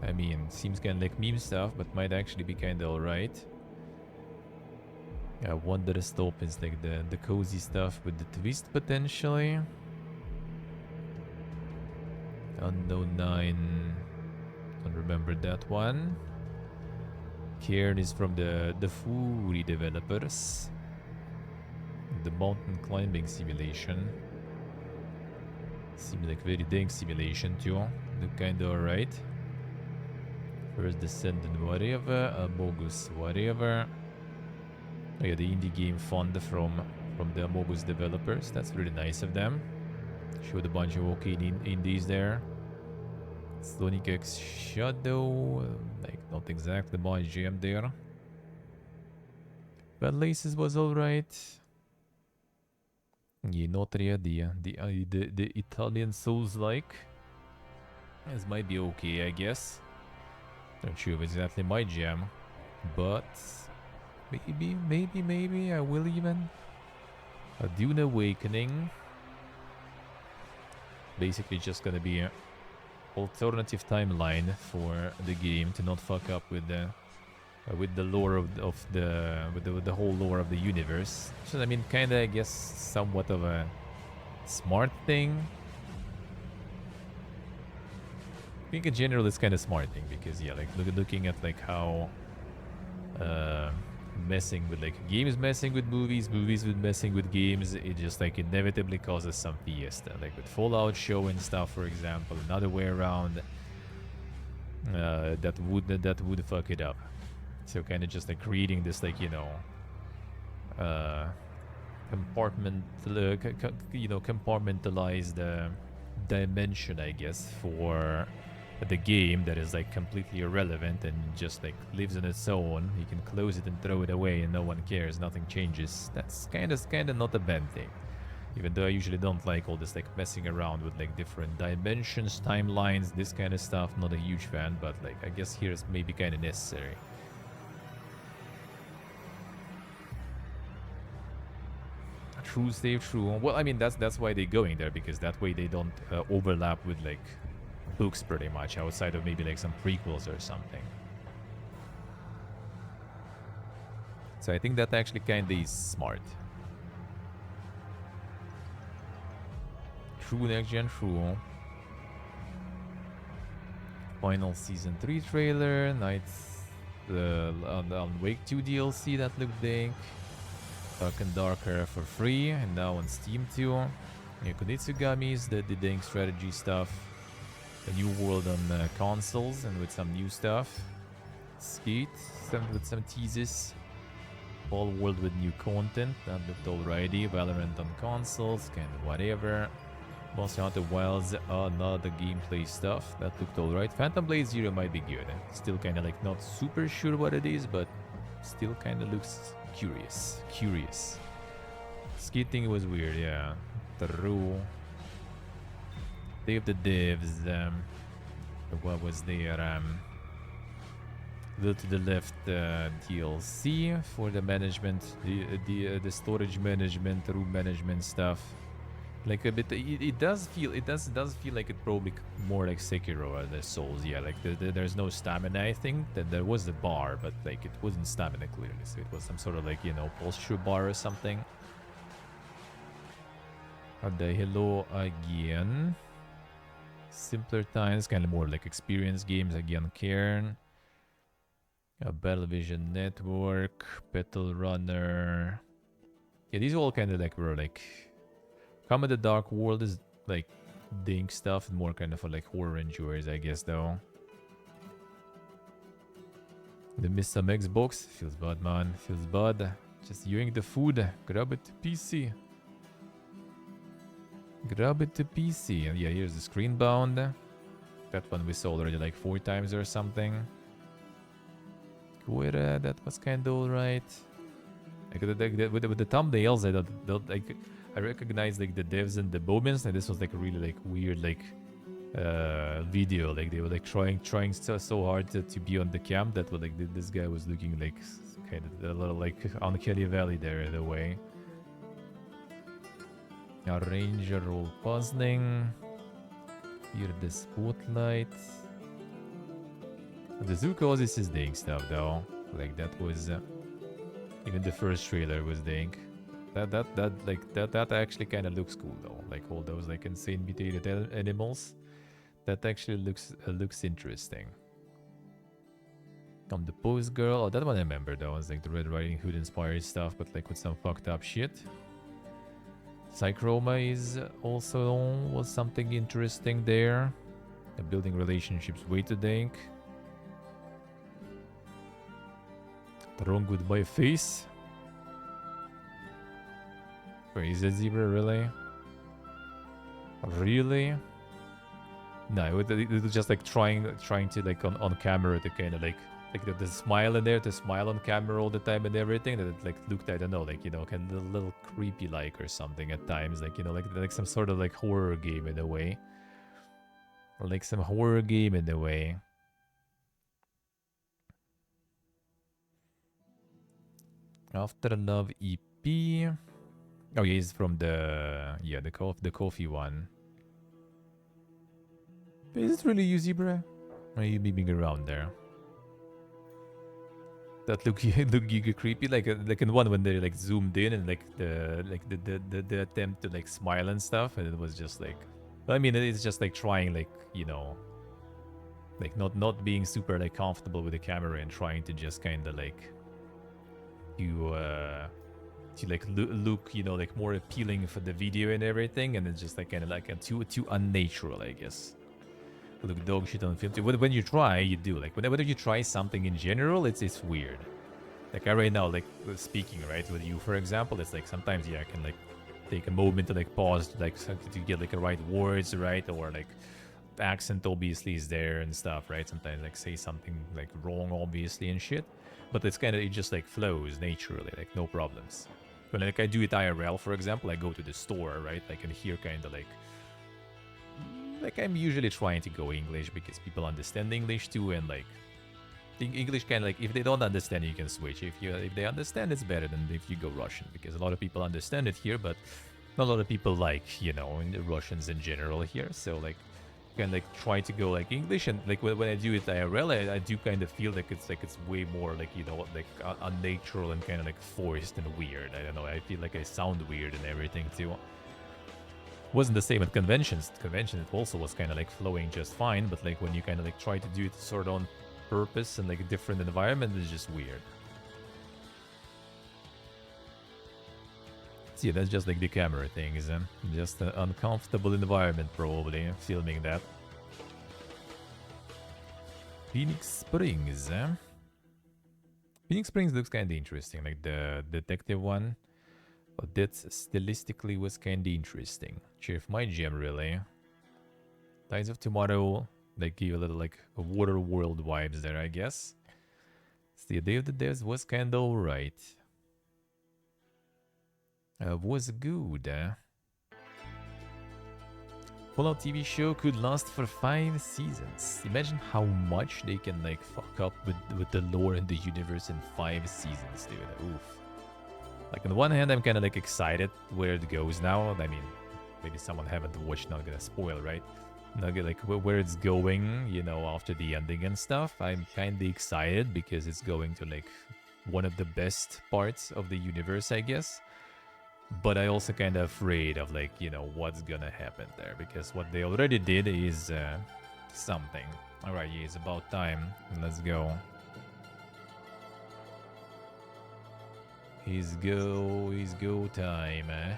I mean, seems kinda like meme stuff, but might actually be kinda alright. Yeah, Wanderlust opens like the cozy stuff with the twist potentially. Unknown 9. Don't remember that one. Cairn is from the Fury developers. The mountain climbing simulation. Seems like very dang simulation too. Look kinda alright. First Descendant whatever. Amogus whatever. Oh yeah, the indie game fund from the Amogus developers. That's really nice of them. Showed a bunch of okay indies there. Sonic X Shadow. Like not exactly my jam there. Bad Laces was alright. Yeah, not really. The Italian Souls-like. This might be okay, I guess. Not sure if it's exactly my jam. But maybe I will even. A Dune Awakening. Basically just gonna be an alternative timeline for the game to not fuck up with the lore of the whole lore of the universe. So I mean, kinda, I guess, somewhat of a smart thing. I think in general it's kind of smart thing because yeah, like looking at like how messing with like games messing with movies, movies with messing with games, it just like inevitably causes some fiesta. Like with Fallout show and stuff, for example, another way around that would fuck it up. So kind of just like creating this like, you know, compartmentalized dimension, I guess, for the game that is like completely irrelevant and just like lives on its own. You can close it and throw it away and no one cares, nothing changes. That's kind of not a bad thing. Even though I usually don't like all this like messing around with like different dimensions, timelines, this kind of stuff. Not a huge fan, but like I guess here is maybe kind of necessary. True, save true. Well, I mean that's why they're going there, because that way they don't overlap with like books pretty much, outside of maybe like some prequels or something. So I think that actually kind of is smart. True, next gen, true. Final season 3 trailer, Nights on Wake 2 DLC that looked dank. Dark and Darker for free, and now on Steam too. Yeah, Kunitsugamis, the dank strategy stuff. A new world on consoles and with some new stuff. Skate, with some teases. All world with new content, that looked alrighty. Valorant on consoles, kind of whatever. Monster Hunter Wilds, another gameplay stuff, that looked alright. Phantom Blade Zero might be good. Still kind of like not super sure what it is, but still kind of looks curious. Skating was weird, yeah. True. Day of the Devs. What was there? A little to the left, DLC for the management, the storage management, room management stuff. Like a bit, it does feel like it probably more like Sekiro or the Souls. Yeah, like there's no stamina. I think that there was the bar, but like it wasn't stamina clearly. So it was some sort of like, you know, posture bar or something. Hello again. Simpler times, kind of more like experience games again. Cairn, Battle Vision Network, Battle Runner. Yeah, these all kind of like were like. Come in the Dark World is like dink stuff, more kind of for like horror enjoyers, I guess, though. They missed some Xbox. Feels bad, man. Feels bad. Just viewing the food. Grab it to PC. Grab it to PC. And yeah, here's the screen bound. That one we saw already like 4 times or something. Guerra, that was kind of alright. Like, with the thumbnails, I don't like. I recognize like the devs and the bowmans, and this was like a really like weird like video. Like they were like trying so hard to be on the cam that like this guy was looking like kind of a little like uncanny valley there in a way. Now ranger role puzzling. Here the spotlight. The Zoocosis is doing stuff though. Like that was Even the first trailer was dank. That actually kind of looks cool though. Like all those like insane mutated animals. That actually looks interesting. The Post Girl. Oh, that one I remember though. It's like the Red Riding Hood inspired stuff, but like with some fucked up shit. Psychroma is also was something interesting there. Building relationships way too dank. Wrong with my face. Wait, is that zebra really? Really? No, it was just like trying to like on camera to kind of like the smile in there, to smile on camera all the time and everything. That it like looked, I don't know, like, you know, kind of a little creepy like or something at times, like, you know, like some sort of like horror game in a way, or like some horror game in a way. After Love EP. Oh yeah, he's from the the coffee one. Is it really you, Zebra? Or are you moving around there? That look giga creepy, like in one when they like zoomed in and like the attempt to like smile and stuff, and it was just like, I mean, it's just like trying, like, you know, like not being super like comfortable with the camera and trying to just kind of like to like look, you know, like more appealing for the video and everything, and it's just like kind of like too unnatural, I guess. Look dog shit on film too. When you try, you do. Like whenever you try something in general, it's weird. Like I right now, like speaking right with you, for example, it's like sometimes I can like take a moment to like pause, to like to get like the right words, right, or like accent obviously is there and stuff, right? Sometimes like say something like wrong obviously and shit, but it's kind of, it just like flows naturally, like no problems. When like I do it IRL, for example, I go to the store, right? Like and here kind of like I'm usually trying to go English because people understand English too, and like English kind of like, if they don't understand, you can switch. If they understand, it's better than if you go Russian, because a lot of people understand it here, but not a lot of people like, you know, in the Russians in general here. So like you can like try to go like English, and like when I do it IRL, I do kind of feel like it's way more like, you know, like unnatural and kind of like forced and weird. I don't know. I feel like I sound weird and everything too. Wasn't the same at conventions. Convention it also was kind of like flowing just fine, but like when you kind of like try to do it sort of on purpose and like a different environment, it's just weird. See, that's just like the camera thing, isn't it? Just an uncomfortable environment probably filming that. Phoenix Springs, eh? Phoenix Springs looks kind of interesting, like the detective one. But that stylistically was kinda interesting. Sheriff My Gem, really. Tides of Tomorrow, like give a little like a water world vibes there, I guess. The Day of the Devs was kinda alright. Was good, eh? Fallout TV show could last for 5 seasons. Imagine how much they can like fuck up with the lore and the universe in 5 seasons, dude. Oof. Like on the one hand, I'm kind of like excited where it goes now. I mean, maybe someone haven't watched, not gonna spoil, right? Not gonna, like where it's going, you know, after the ending and stuff. I'm kind of excited because it's going to like one of the best parts of the universe, I guess. But I also kind of afraid of like, you know, what's gonna happen there, because what they already did is something. All right, yeah, it's about time. Let's go. It's go time, eh?